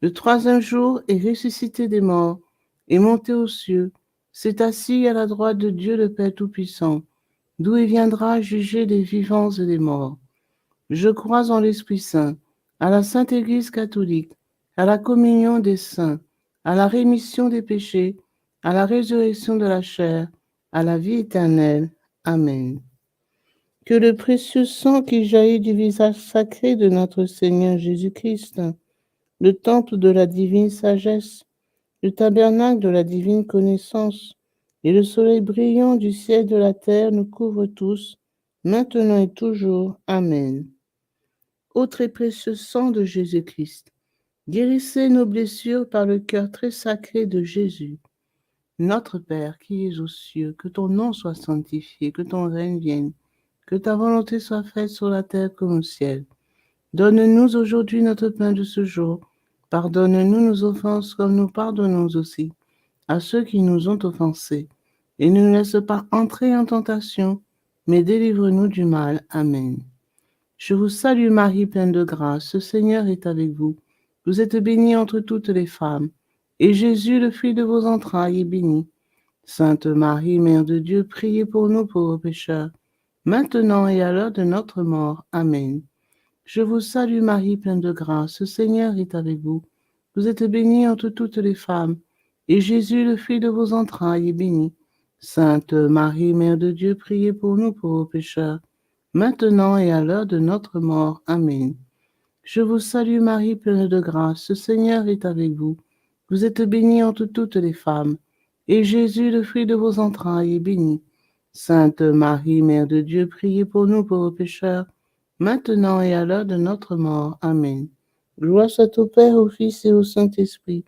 Le troisième jour est ressuscité des morts, est monté aux cieux, s'est assis à la droite de Dieu le Père Tout-Puissant, d'où il viendra juger les vivants et les morts. Je crois en l'Esprit Saint, à la Sainte Église catholique, à la communion des saints, à la rémission des péchés, à la résurrection de la chair, à la vie éternelle. Amen. Que le précieux sang qui jaillit du visage sacré de notre Seigneur Jésus-Christ, le temple de la divine sagesse, le tabernacle de la divine connaissance et le soleil brillant du ciel et de la terre nous couvrent tous, maintenant et toujours. Amen. Ô très précieux sang de Jésus-Christ, guérissez nos blessures par le cœur très sacré de Jésus. Notre Père qui es aux cieux, que ton nom soit sanctifié, que ton règne vienne, que ta volonté soit faite sur la terre comme au ciel. Donne-nous aujourd'hui notre pain de ce jour. Pardonne-nous nos offenses comme nous pardonnons aussi à ceux qui nous ont offensés. Et ne nous laisse pas entrer en tentation, mais délivre-nous du mal. Amen. Je vous salue Marie, pleine de grâce, le Seigneur est avec vous. Vous êtes bénie entre toutes les femmes, et Jésus, le fruit de vos entrailles, est béni. Sainte Marie, Mère de Dieu, priez pour nous pauvres pécheurs, maintenant et à l'heure de notre mort. Amen. Je vous salue Marie, pleine de grâce, le Seigneur est avec vous. Vous êtes bénie entre toutes les femmes, et Jésus, le fruit de vos entrailles, est béni. Sainte Marie, Mère de Dieu, priez pour nous pauvres pécheurs, maintenant et à l'heure de notre mort. Amen. Je vous salue Marie, pleine de grâce, le Seigneur est avec vous. Vous êtes bénie entre toutes les femmes, et Jésus, le fruit de vos entrailles, est béni. Sainte Marie, Mère de Dieu, priez pour nous pauvres pécheurs, maintenant et à l'heure de notre mort. Amen. Gloire soit au Père, au Fils et au Saint-Esprit,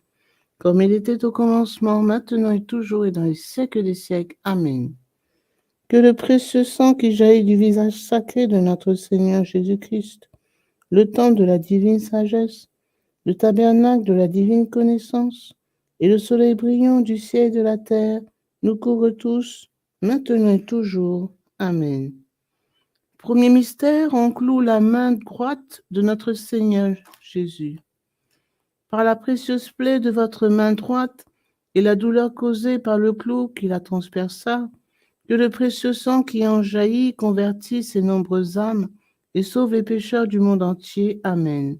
comme il était au commencement, maintenant et toujours et dans les siècles des siècles. Amen. Que le précieux sang qui jaillit du visage sacré de notre Seigneur Jésus-Christ, le temple de la divine sagesse, le tabernacle de la divine connaissance et le soleil brillant du ciel et de la terre nous couvrent tous, maintenant et toujours. Amen. Premier mystère, on cloue la main droite de notre Seigneur Jésus. Par la précieuse plaie de votre main droite et la douleur causée par le clou qui la transperça, que le précieux sang qui en jaillit convertisse ces nombreuses âmes et sauve les pécheurs du monde entier. Amen.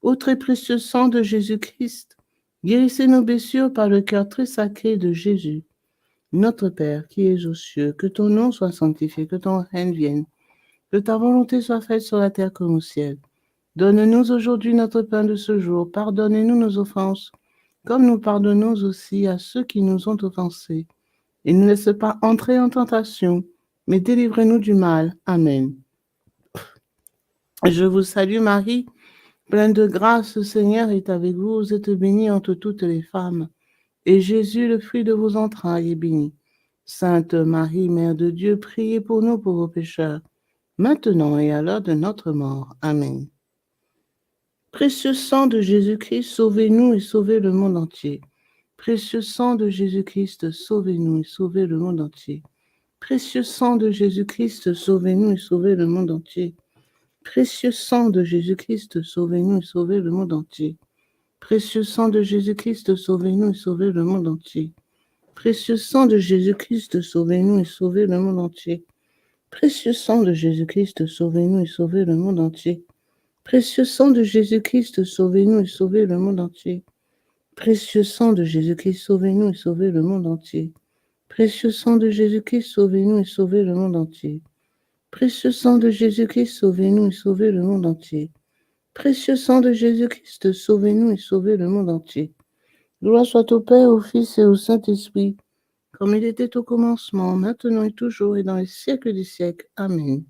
Ô très précieux sang de Jésus-Christ, guérissez nos blessures par le cœur très sacré de Jésus. Notre Père qui es aux cieux, que ton nom soit sanctifié, que ton règne vienne, que ta volonté soit faite sur la terre comme au ciel. Donne-nous aujourd'hui notre pain de ce jour. Pardonnez-nous nos offenses, comme nous pardonnons aussi à ceux qui nous ont offensés. Et ne laisse pas entrer en tentation, mais délivrez-nous du mal. Amen. Je vous salue Marie, pleine de grâce, le Seigneur est avec vous. Vous êtes bénie entre toutes les femmes, et Jésus, le fruit de vos entrailles, est béni. Sainte Marie, Mère de Dieu, priez pour nous pauvres pécheurs, maintenant et à l'heure de notre mort. Amen. Précieux sang de Jésus-Christ, sauvez-nous et sauvez le monde entier. Précieux sang de Jésus-Christ, sauvez-nous et sauvez le monde entier. Précieux sang de Jésus-Christ, sauvez-nous et sauvez le monde entier. Précieux sang de Jésus-Christ, sauvez-nous et sauvez le monde entier. Précieux sang de Jésus-Christ, sauvez-nous et sauvez le monde entier. Précieux sang de Jésus-Christ, sauvez-nous et sauvez le monde entier. Précieux sang de Jésus-Christ, sauvez-nous et sauvez le monde entier. Précieux sang de Jésus-Christ, sauvez-nous et sauvez le monde entier. Précieux sang de Jésus-Christ, sauvez-nous et sauvez le monde entier. Précieux sang de Jésus-Christ, sauvez-nous et sauvez le monde entier. Précieux sang de Jésus-Christ, sauvez-nous et sauvez le monde entier. Précieux sang de Jésus-Christ, sauvez-nous et sauvez le monde entier. Gloire soit au Père, au Fils et au Saint-Esprit, comme il était au commencement, maintenant et toujours, et dans les siècles des siècles. Amen.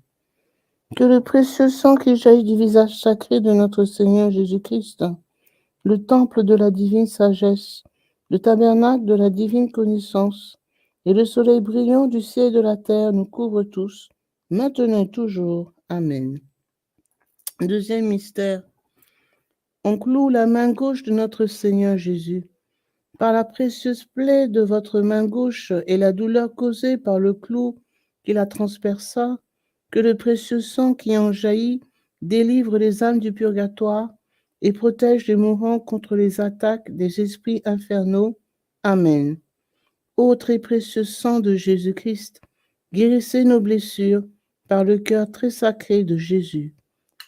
Que le précieux sang qui jaillit du visage sacré de notre Seigneur Jésus-Christ, le temple de la divine sagesse, le tabernacle de la divine connaissance, et le soleil brillant du ciel et de la terre nous couvrent tous, maintenant et toujours. Amen. Deuxième mystère. On cloue la main gauche de notre Seigneur Jésus. Par la précieuse plaie de votre main gauche et la douleur causée par le clou qui la transperça, que le précieux sang qui en jaillit délivre les âmes du purgatoire et protège les mourants contre les attaques des esprits infernaux. Amen. Ô très précieux sang de Jésus-Christ, guérissez nos blessures par le cœur très sacré de Jésus.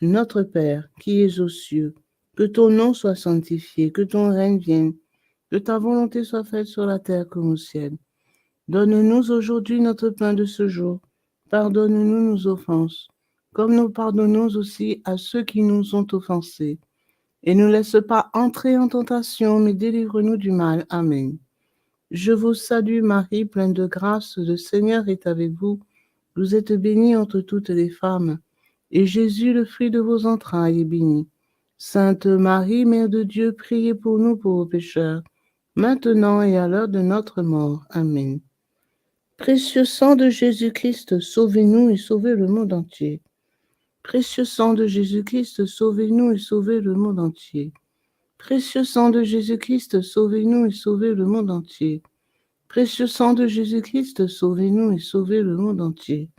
Notre Père, qui es aux cieux, que ton nom soit sanctifié, que ton règne vienne, que ta volonté soit faite sur la terre comme au ciel. Donne-nous aujourd'hui notre pain de ce jour. Pardonne-nous nos offenses, comme nous pardonnons aussi à ceux qui nous ont offensés. Et ne laisse pas entrer en tentation, mais délivre-nous du mal. Amen. Je vous salue Marie, pleine de grâce, le Seigneur est avec vous. Vous êtes bénie entre toutes les femmes, et Jésus, le fruit de vos entrailles, est béni. Sainte Marie, Mère de Dieu, priez pour nous pauvres pécheurs, maintenant et à l'heure de notre mort. Amen. Précieux sang de Jésus-Christ, sauvez-nous et sauvez le monde entier. Précieux sang de Jésus-Christ, sauvez-nous et sauvez le monde entier. Précieux sang de Jésus-Christ, sauvez-nous et sauvez le monde entier. Précieux sang de Jésus-Christ, sauvez-nous et sauvez le monde entier.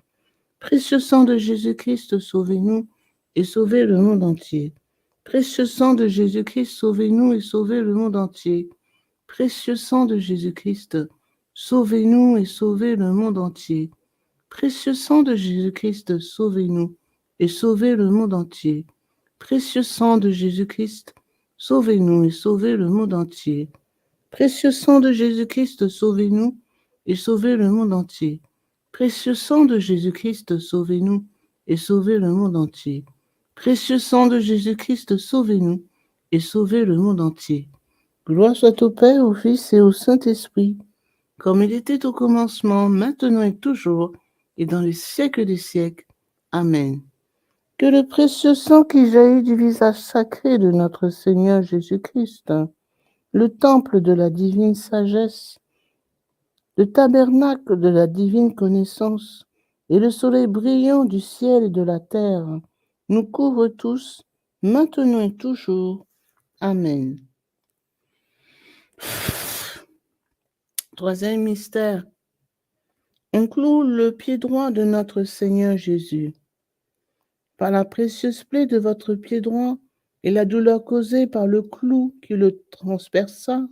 Précieux sang de Jésus-Christ, sauvez-nous et sauvez le monde entier. Précieux sang de Jésus-Christ, sauvez-nous et sauvez le monde entier. Précieux sang de Jésus-Christ, sauvez-nous et sauvez le monde entier. Précieux sang de Jésus-Christ, sauvez-nous et sauvez le monde entier. Précieux sang de Jésus-Christ, sauvez-nous et sauvez le monde entier. Précieux sang de Jésus-Christ, sauvez-nous et sauvez le monde entier. Précieux sang de Jésus-Christ, sauvez-nous et sauvez le monde entier. Précieux sang de Jésus-Christ, sauvez-nous et sauvez le monde entier. Gloire soit au Père, au Fils et au Saint-Esprit, comme il était au commencement, maintenant et toujours, et dans les siècles des siècles. Amen. Que le précieux sang qui jaillit du visage sacré de notre Seigneur Jésus-Christ, le temple de la divine sagesse, le tabernacle de la divine connaissance et le soleil brillant du ciel et de la terre nous couvrent tous, maintenant et toujours. Amen. Troisième mystère. On cloue le pied droit de notre Seigneur Jésus. Par la précieuse plaie de votre pied droit et la douleur causée par le clou qui le transperça,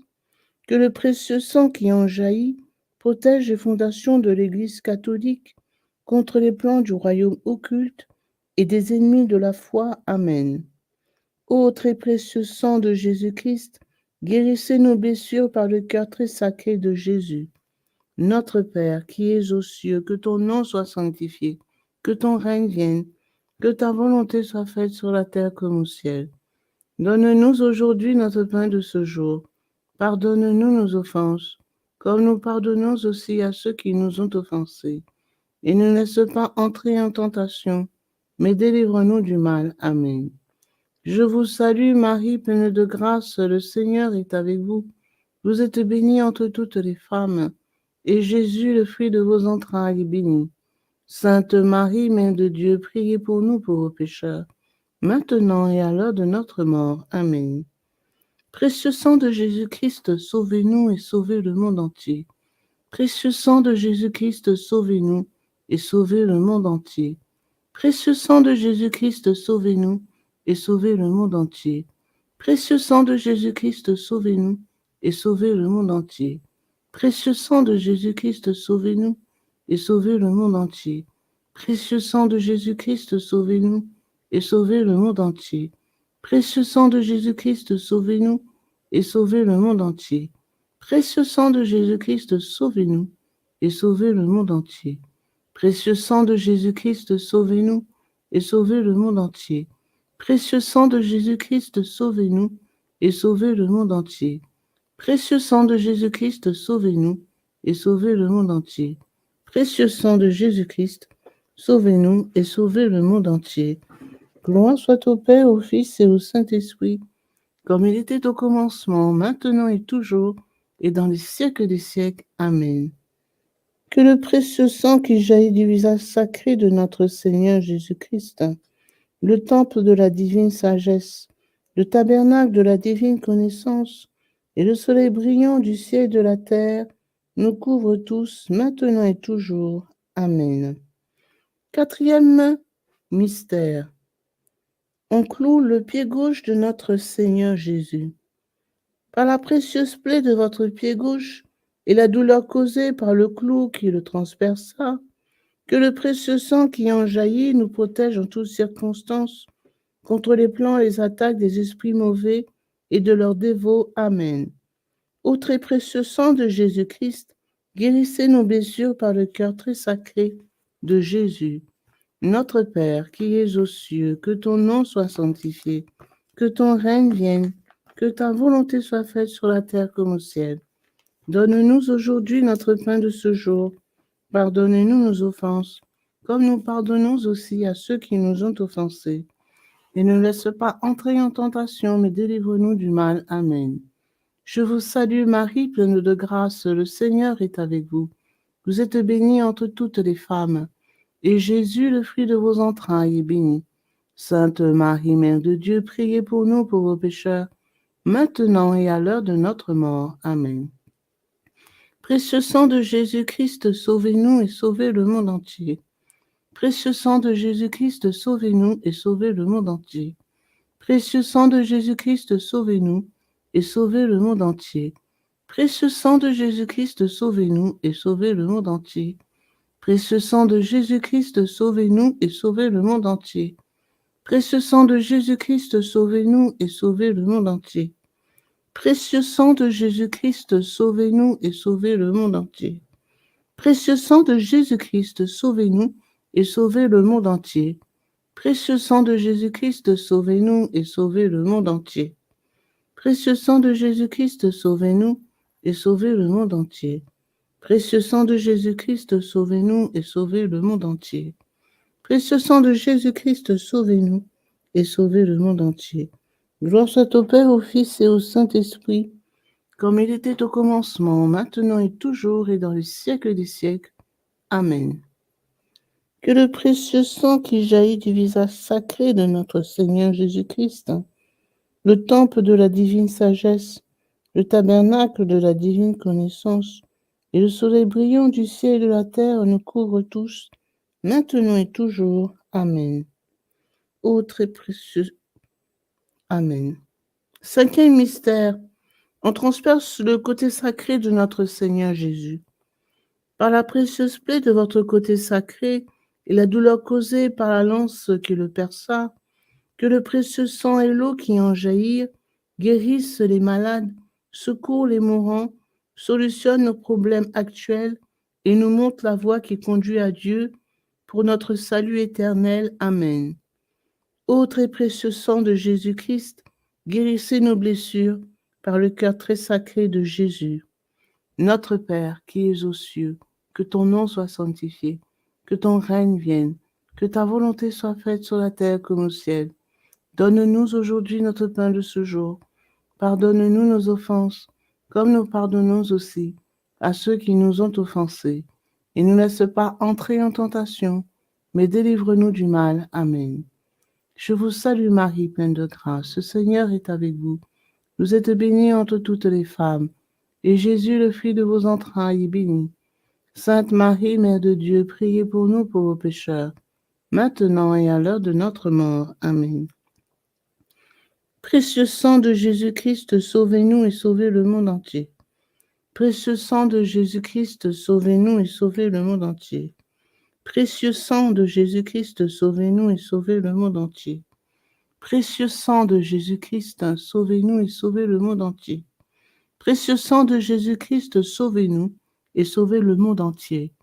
que le précieux sang qui en jaillit protège les fondations de l'Église catholique contre les plans du royaume occulte et des ennemis de la foi. Amen. Ô très précieux sang de Jésus-Christ, guérissez nos blessures par le cœur très sacré de Jésus. Notre Père, qui es aux cieux, que ton nom soit sanctifié, que ton règne vienne, que ta volonté soit faite sur la terre comme au ciel. Donne-nous aujourd'hui notre pain de ce jour. Pardonne-nous nos offenses, comme nous pardonnons aussi à ceux qui nous ont offensés. Et ne laisse pas entrer en tentation, mais délivre-nous du mal. Amen. Je vous salue Marie, pleine de grâce, le Seigneur est avec vous. Vous êtes bénie entre toutes les femmes, et Jésus, le fruit de vos entrailles, est béni. Sainte Marie, Mère de Dieu, priez pour nous pauvres pécheurs, maintenant et à l'heure de notre mort. Amen. Précieux sang de Jésus-Christ, sauvez-nous et sauvez le monde entier. Précieux sang de Jésus-Christ, sauvez-nous et sauvez le monde entier. Précieux sang de Jésus-Christ, sauvez-nous et sauvez le monde entier. Précieux sang de Jésus-Christ, sauvez-nous et sauvez le monde entier. Précieux sang de Jésus-Christ, sauvez-nous et sauvez le monde entier. Précieux sang de Jésus-Christ, sauvez-nous et sauvez le monde entier. Précieux sang de Jésus-Christ, sauvez-nous et sauvez le monde entier. Précieux sang de Jésus-Christ, sauvez-nous et sauvez le monde entier. Précieux sang de Jésus-Christ, sauvez-nous et sauvez le monde entier. Précieux sang de Jésus-Christ, sauvez-nous et sauvez le monde entier. Précieux sang de Jésus-Christ, sauvez-nous et sauvez le monde entier. Précieux sang de Jésus-Christ, sauvez-nous et sauvez le monde entier. Gloire soit au Père, au Fils et au Saint-Esprit, comme il était au commencement, maintenant et toujours, et dans les siècles des siècles. Amen. Que le précieux sang qui jaillit du visage sacré de notre Seigneur Jésus-Christ, le temple de la divine sagesse, le tabernacle de la divine connaissance, et le soleil brillant du ciel et de la terre, nous couvre tous, maintenant et toujours. Amen. Quatrième mystère. On cloue le pied gauche de notre Seigneur Jésus. Par la précieuse plaie de votre pied gauche et la douleur causée par le clou qui le transperça, que le précieux sang qui en jaillit nous protège en toutes circonstances contre les plans et les attaques des esprits mauvais et de leurs dévots. Amen. Ô très précieux sang de Jésus-Christ, guérissez nos blessures par le cœur très sacré de Jésus. Notre Père qui es aux cieux, que ton nom soit sanctifié, que ton règne vienne, que ta volonté soit faite sur la terre comme au ciel. Donne-nous aujourd'hui notre pain de ce jour. Pardonnez-nous nos offenses, comme nous pardonnons aussi à ceux qui nous ont offensés. Et ne laisse pas entrer en tentation, mais délivre-nous du mal. Amen. Je vous salue Marie, pleine de grâce, le Seigneur est avec vous. Vous êtes bénie entre toutes les femmes, et Jésus, le fruit de vos entrailles, est béni. Sainte Marie, Mère de Dieu, priez pour nous pauvres pécheurs, maintenant et à l'heure de notre mort. Amen. Précieux sang de Jésus-Christ, sauvez-nous et sauvez le monde entier. Précieux sang de Jésus-Christ, sauvez-nous et sauvez le monde entier. Précieux sang de Jésus-Christ, sauvez-nous et sauvez le monde entier. Précieux sang de Jésus-Christ, sauvez-nous et sauvez le monde entier. Précieux sang de Jésus-Christ, sauvez-nous et sauvez le monde entier. Précieux sang de Jésus-Christ, sauvez-nous et sauvez le monde entier. Précieux sang de Jésus-Christ, sauvez-nous et sauvez le monde entier. Précieux sang de Jésus-Christ, sauvez-nous et sauvez le monde entier. Précieux sang de Jésus-Christ, sauvez-nous et sauvez le monde entier. Précieux sang de Jésus-Christ, sauvez-nous et sauvez le monde entier. Précieux sang de Jésus-Christ, sauvez-nous et sauvez le monde entier. Précieux sang de Jésus-Christ, sauvez-nous et sauvez le monde entier. Gloire soit au Père, au Fils et au Saint-Esprit, comme il était au commencement, maintenant et toujours, et dans les siècles des siècles. Amen. Que le précieux sang qui jaillit du visage sacré de notre Seigneur Jésus-Christ, le temple de la divine sagesse, le tabernacle de la divine connaissance, et le soleil brillant du ciel et de la terre nous couvre tous, maintenant et toujours. Amen. Ô très précieux. Amen. Cinquième mystère. On transperce le côté sacré de notre Seigneur Jésus. Par la précieuse plaie de votre côté sacré et la douleur causée par la lance qui le perça, que le précieux sang et l'eau qui en jaillit guérissent les malades, secourent les mourants, solutionnent nos problèmes actuels et nous montrent la voie qui conduit à Dieu pour notre salut éternel. Amen. Ô très précieux sang de Jésus-Christ, guérissez nos blessures par le cœur très sacré de Jésus. Notre Père qui es aux cieux, que ton nom soit sanctifié, que ton règne vienne, que ta volonté soit faite sur la terre comme au ciel. Donne-nous aujourd'hui notre pain de ce jour. Pardonne-nous nos offenses, comme nous pardonnons aussi à ceux qui nous ont offensés. Et ne laisse pas entrer en tentation, mais délivre-nous du mal. Amen. Je vous salue Marie, pleine de grâce. Le Seigneur est avec vous. Vous êtes bénie entre toutes les femmes, et Jésus, le fruit de vos entrailles, est béni. Sainte Marie, Mère de Dieu, priez pour nous pauvres pécheurs, maintenant et à l'heure de notre mort. Amen. Précieux sang de Jésus-Christ, sauvez-nous et sauvez le monde entier. Précieux sang de Jésus-Christ, sauvez-nous et sauvez le monde entier. Précieux sang de Jésus-Christ, sauvez-nous et sauvez le monde entier. Précieux sang de Jésus-Christ, sauvez-nous et sauvez le monde entier. Précieux sang de Jésus-Christ, sauvez-nous et sauvez le monde entier.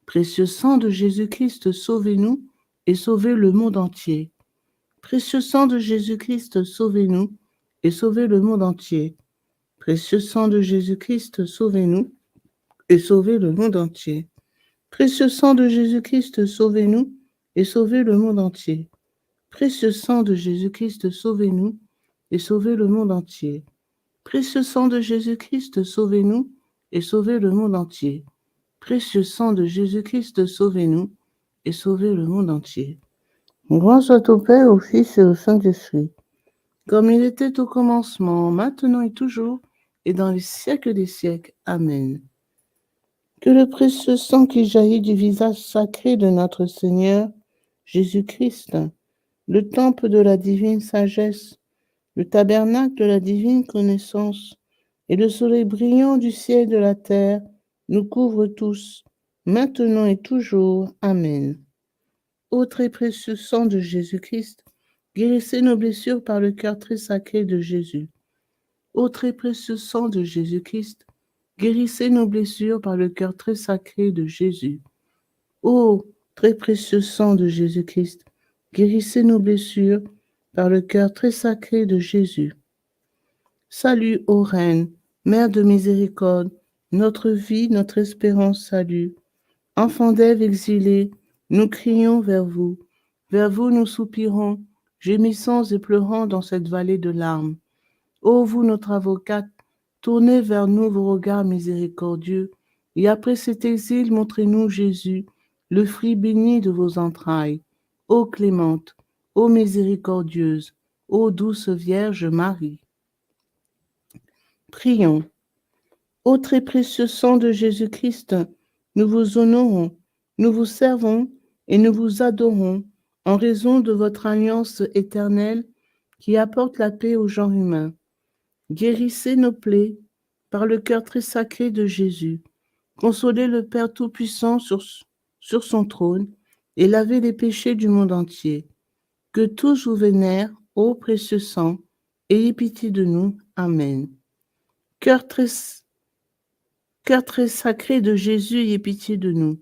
Précieux sang de Jésus-Christ, sauvez-nous et sauvez le monde entier. Précieux sang de Jésus-Christ, sauvez-nous et sauvez le monde entier. Précieux sang de Jésus-Christ, sauvez-nous et sauvez le monde entier. Précieux sang de Jésus-Christ, sauvez-nous et sauvez le monde entier. Précieux sang de Jésus-Christ, sauvez-nous et sauvez le monde entier. Précieux sang de Jésus-Christ, sauvez-nous et sauvez le monde entier. Précieux sang de Jésus-Christ, sauvez-nous et sauvez le monde entier. Gloire soit au Père, au Fils et au Saint-Esprit, comme il était au commencement, maintenant et toujours, et dans les siècles des siècles. Amen. Que le précieux sang qui jaillit du visage sacré de notre Seigneur Jésus-Christ, le temple de la divine sagesse, le tabernacle de la divine connaissance, et le soleil brillant du ciel et de la terre, nous couvre tous, maintenant et toujours. Amen. Ô très précieux sang de Jésus-Christ, guérissez nos blessures par le cœur très sacré de Jésus. Ô très précieux sang de Jésus-Christ, guérissez nos blessures par le cœur très sacré de Jésus. Ô très précieux sang de Jésus-Christ, guérissez nos blessures par le cœur très sacré de Jésus. Salut, ô Reine, Mère de miséricorde, notre vie, notre espérance, salut. Enfants d'Ève exilés, nous crions vers vous nous soupirons, gémissant et pleurant dans cette vallée de larmes. Ô vous, notre avocate, tournez vers nous vos regards miséricordieux, et après cet exil, montrez-nous Jésus, le fruit béni de vos entrailles. Ô clémente, ô miséricordieuse, ô douce Vierge Marie. Prions. Ô très précieux sang de Jésus-Christ, nous vous honorons, nous vous servons et nous vous adorons en raison de votre alliance éternelle qui apporte la paix au genre humain. Guérissez nos plaies par le cœur très sacré de Jésus. Consolez le Père Tout-Puissant sur son trône et lavez les péchés du monde entier. Que tous vous vénèrent, ô précieux sang, ayez pitié de nous. Amen. Cœur très sacré de Jésus, ayez pitié de nous.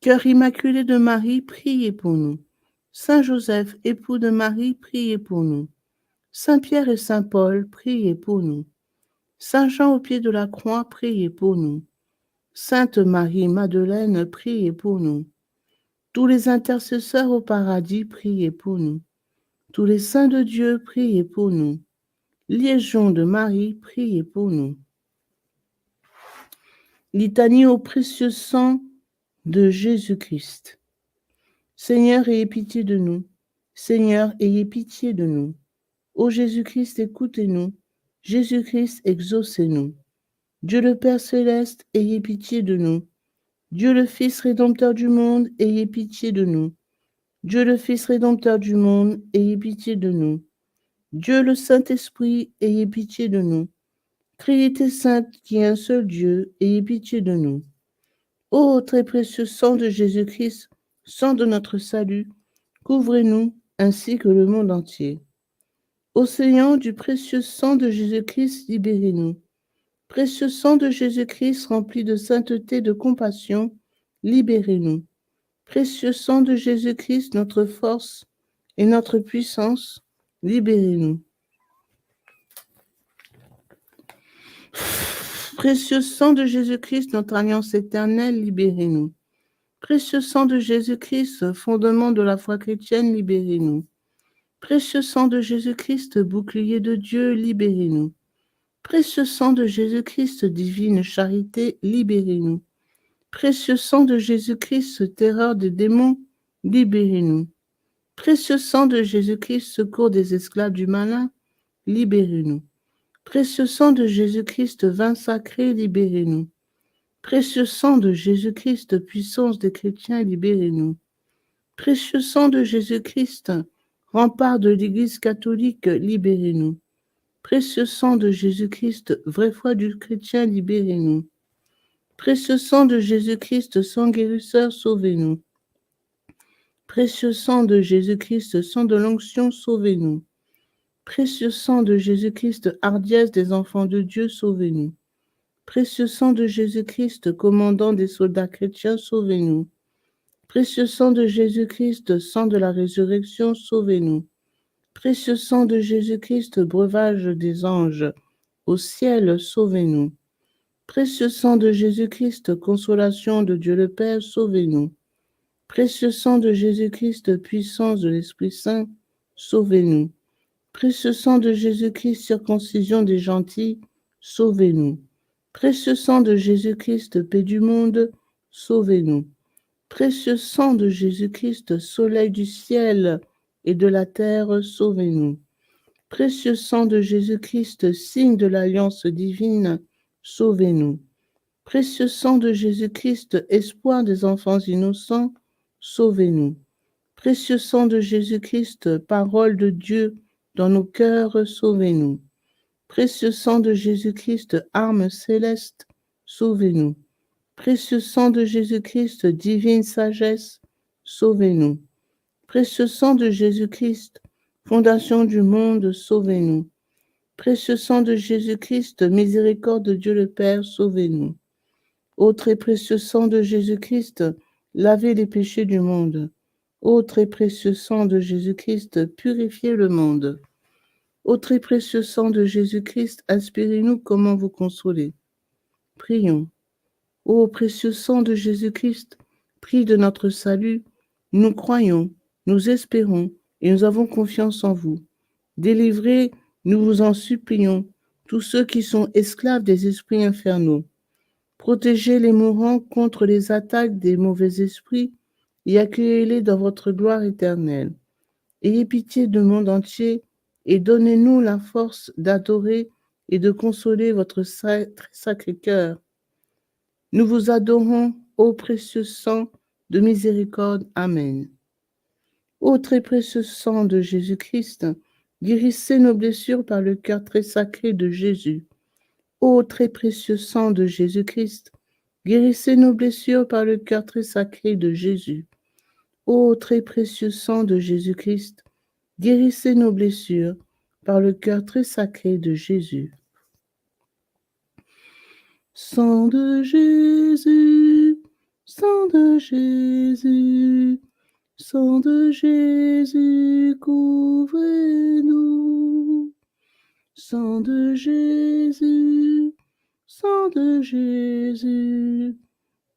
Cœur immaculé de Marie, priez pour nous. Saint Joseph, époux de Marie, priez pour nous. Saint Pierre et Saint Paul, priez pour nous. Saint Jean au pied de la croix, priez pour nous. Sainte Marie-Madeleine, priez pour nous. Tous les intercesseurs au paradis, priez pour nous. Tous les saints de Dieu, priez pour nous. Légion de Marie, priez pour nous. Litanie au précieux sang de Jésus-Christ. Seigneur, ayez pitié de nous. Seigneur, ayez pitié de nous. Ô Jésus-Christ, écoutez-nous. Jésus-Christ, exaucez-nous. Dieu le Père céleste, ayez pitié de nous. Dieu le Fils rédempteur du monde, ayez pitié de nous. Dieu le Fils rédempteur du monde, ayez pitié de nous. Dieu le Saint-Esprit, ayez pitié de nous. Trinité sainte, qui est un seul Dieu, ayez pitié de nous. Ô très précieux sang de Jésus-Christ, sang de notre salut, couvrez-nous ainsi que le monde entier. Océan du précieux sang de Jésus-Christ, libérez-nous. Précieux sang de Jésus-Christ rempli de sainteté, de compassion, libérez-nous. Précieux sang de Jésus-Christ, notre force et notre puissance, libérez-nous. Précieux sang de Jésus-Christ, notre alliance éternelle, libérez-nous. Précieux sang de Jésus-Christ, fondement de la foi chrétienne, libérez-nous. Précieux sang de Jésus-Christ, bouclier de Dieu, libérez-nous. Précieux sang de Jésus-Christ, divine charité, libérez-nous. Précieux sang de Jésus-Christ, terreur des démons, libérez-nous. Précieux sang de Jésus-Christ, secours des esclaves du malin, libérez-nous. Précieux sang de Jésus-Christ, vin sacré, libérez-nous. Précieux sang de Jésus-Christ, puissance des chrétiens, libérez-nous. Précieux sang de Jésus-Christ, rempart de l'Église catholique, libérez-nous. Précieux sang de Jésus-Christ, vraie foi du chrétien, libérez-nous. Précieux sang de Jésus-Christ, sang guérisseur, sauvez-nous. Précieux sang de Jésus-Christ, sang de l'onction, sauvez-nous. Précieux sang de Jésus-Christ, hardiesse des enfants de Dieu, sauvez-nous. Précieux sang de Jésus-Christ, commandant des soldats chrétiens, sauvez-nous. Précieux sang de Jésus-Christ, sang de la résurrection, sauvez-nous. Précieux sang de Jésus-Christ, breuvage des anges, au ciel, sauvez-nous. Précieux sang de Jésus-Christ, consolation de Dieu le Père, sauvez-nous. Précieux sang de Jésus-Christ, puissance de l'Esprit Saint, sauvez-nous. Précieux sang de Jésus-Christ, circoncision des gentils, sauvez-nous. Précieux sang de Jésus-Christ, paix du monde, sauvez-nous. Précieux sang de Jésus-Christ, soleil du ciel et de la terre, sauvez-nous. Précieux sang de Jésus-Christ, signe de l'alliance divine, sauvez-nous. Précieux sang de Jésus-Christ, espoir des enfants innocents, sauvez-nous. Précieux sang de Jésus-Christ, parole de Dieu dans nos cœurs, sauvez-nous. Précieux sang de Jésus-Christ, arme céleste, sauvez-nous. Précieux sang de Jésus-Christ, divine sagesse, sauvez-nous. Précieux sang de Jésus-Christ, fondation du monde, sauvez-nous. Précieux sang de Jésus-Christ, miséricorde de Dieu le Père, sauvez-nous. Ô très précieux sang de Jésus-Christ, lavez les péchés du monde. Ô très précieux sang de Jésus-Christ, purifiez le monde. Ô très précieux sang de Jésus-Christ, inspirez-nous comment vous consoler. Prions. Ô précieux sang de Jésus-Christ, prix de notre salut, nous croyons, nous espérons et nous avons confiance en vous. Délivrez, nous vous en supplions, tous ceux qui sont esclaves des esprits infernaux. Protégez les mourants contre les attaques des mauvais esprits et accueillez-les dans votre gloire éternelle. Ayez pitié du monde entier et donnez-nous la force d'adorer et de consoler votre très sacré cœur. Nous vous adorons, ô précieux sang de miséricorde. Amen. Ô très précieux sang de Jésus-Christ, guérissez nos blessures par le cœur très sacré de Jésus. Ô très précieux sang de Jésus-Christ, guérissez nos blessures par le cœur très sacré de Jésus. Ô très précieux sang de Jésus-Christ, guérissez nos blessures par le cœur très sacré de Jésus. Sang de Jésus, sang de Jésus, sang de Jésus, couvrez-nous. Sang de Jésus, sang de Jésus,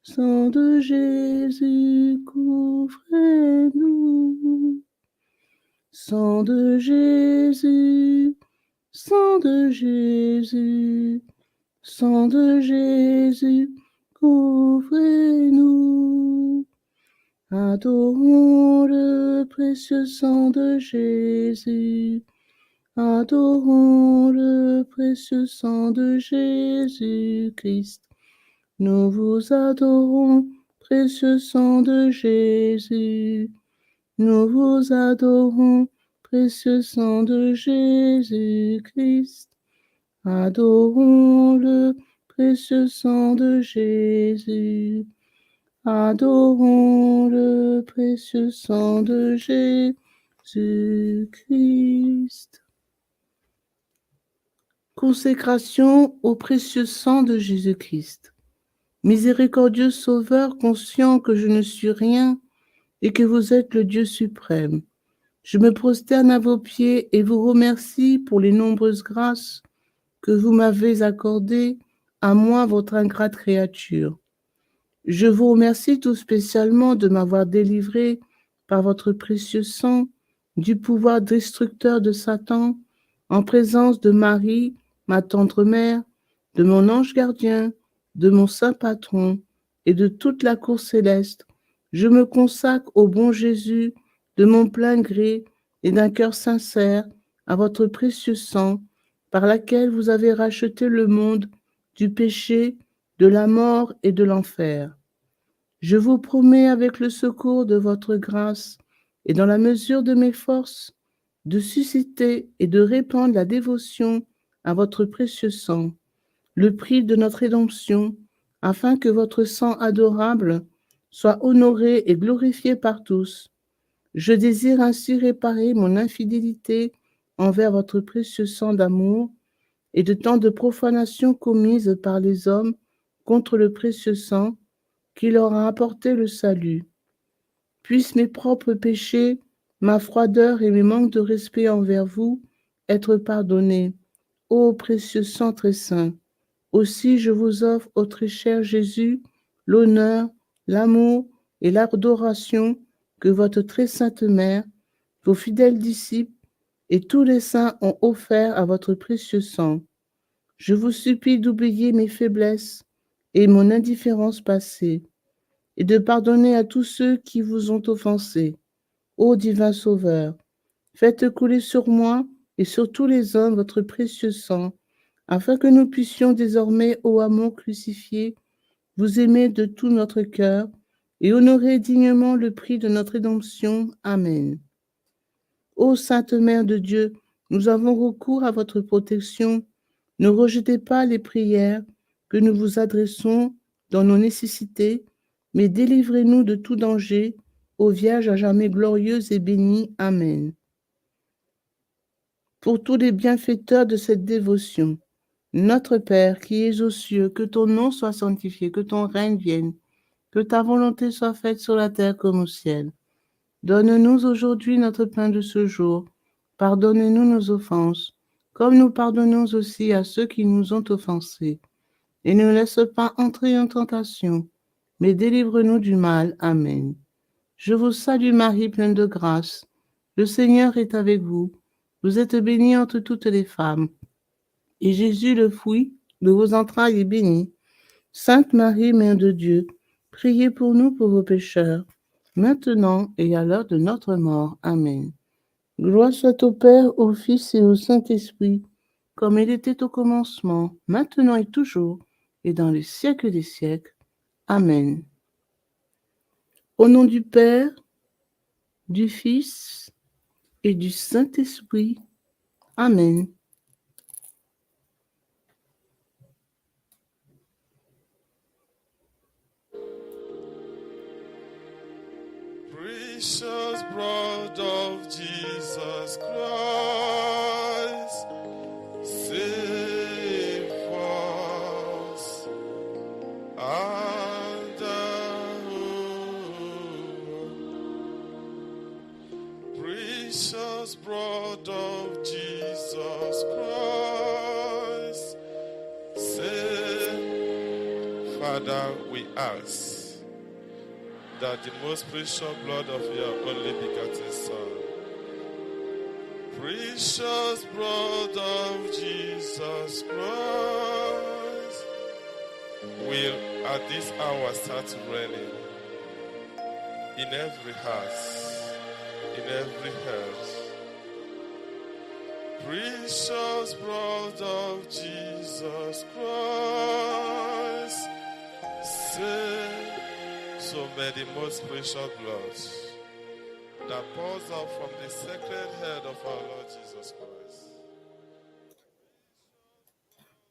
sang de Jésus, couvrez-nous. Sang de Jésus, sang de Jésus, sang de Jésus, couvrez-nous. Adorons le précieux sang de Jésus. Adorons le précieux sang de Jésus-Christ. Nous vous adorons, précieux sang de Jésus. Nous vous adorons, précieux sang de Jésus-Christ. Adorons le précieux sang de Jésus. Adorons le précieux sang de Jésus-Christ. Consécration au précieux sang de Jésus-Christ. Miséricordieux Sauveur, conscient que je ne suis rien et que vous êtes le Dieu suprême, je me prosterne à vos pieds et vous remercie pour les nombreuses grâces que vous m'avez accordées, à moi, votre ingrate créature. Je vous remercie tout spécialement de m'avoir délivré par votre précieux sang du pouvoir destructeur de Satan, en présence de Marie, ma tendre mère, de mon ange gardien, de mon saint patron et de toute la cour céleste. Je me consacre au bon Jésus de mon plein gré et d'un cœur sincère à votre précieux sang, par laquelle vous avez racheté le monde du péché, de la mort et de l'enfer. Je vous promets, avec le secours de votre grâce et dans la mesure de mes forces, de susciter et de répandre la dévotion à votre précieux sang, le prix de notre rédemption, afin que votre sang adorable soit honoré et glorifié par tous. Je désire ainsi réparer mon infidélité envers votre précieux sang d'amour et de tant de profanations commises par les hommes contre le précieux sang qui leur a apporté le salut. Puissent mes propres péchés, ma froideur et mes manques de respect envers vous être pardonnés, ô précieux sang très saint. Aussi je vous offre, ô très cher Jésus, l'honneur, l'amour et l'adoration que votre très sainte mère, vos fidèles disciples et tous les saints ont offert à votre précieux sang. Je vous supplie d'oublier mes faiblesses et mon indifférence passée, et de pardonner à tous ceux qui vous ont offensé. Ô divin Sauveur, faites couler sur moi et sur tous les hommes votre précieux sang, afin que nous puissions désormais, ô amour crucifié, vous aimer de tout notre cœur et honorer dignement le prix de notre rédemption. Amen. Ô Sainte Mère de Dieu, nous avons recours à votre protection. Ne rejetez pas les prières que nous vous adressons dans nos nécessités, mais délivrez-nous de tout danger, ô Vierge à jamais glorieuse et bénie. Amen. Pour tous les bienfaiteurs de cette dévotion, notre Père qui es aux cieux, que ton nom soit sanctifié, que ton règne vienne, que ta volonté soit faite sur la terre comme au ciel. Donne-nous aujourd'hui notre pain de ce jour. Pardonne-nous nos offenses, comme nous pardonnons aussi à ceux qui nous ont offensés. Et ne nous laisse pas entrer en tentation, mais délivre-nous du mal. Amen. Je vous salue Marie, pleine de grâce. Le Seigneur est avec vous. Vous êtes bénie entre toutes les femmes. Et Jésus, le fruit de vos entrailles, est béni. Sainte Marie, Mère de Dieu, priez pour nous pauvres pécheurs, maintenant et à l'heure de notre mort. Amen. Gloire soit au Père, au Fils et au Saint-Esprit, comme il était au commencement, maintenant et toujours, et dans les siècles des siècles. Amen. Au nom du Père, du Fils et du Saint-Esprit. Amen. Precious blood of Jesus Christ, save us and precious blood of Jesus Christ, save. Father, we ask that the most precious blood of your only begotten Son, precious blood of Jesus Christ, will at this hour start raining in every house, in every house. Precious blood of Jesus Christ, save. So may the most precious blood that pours out from the sacred head of our Lord Jesus Christ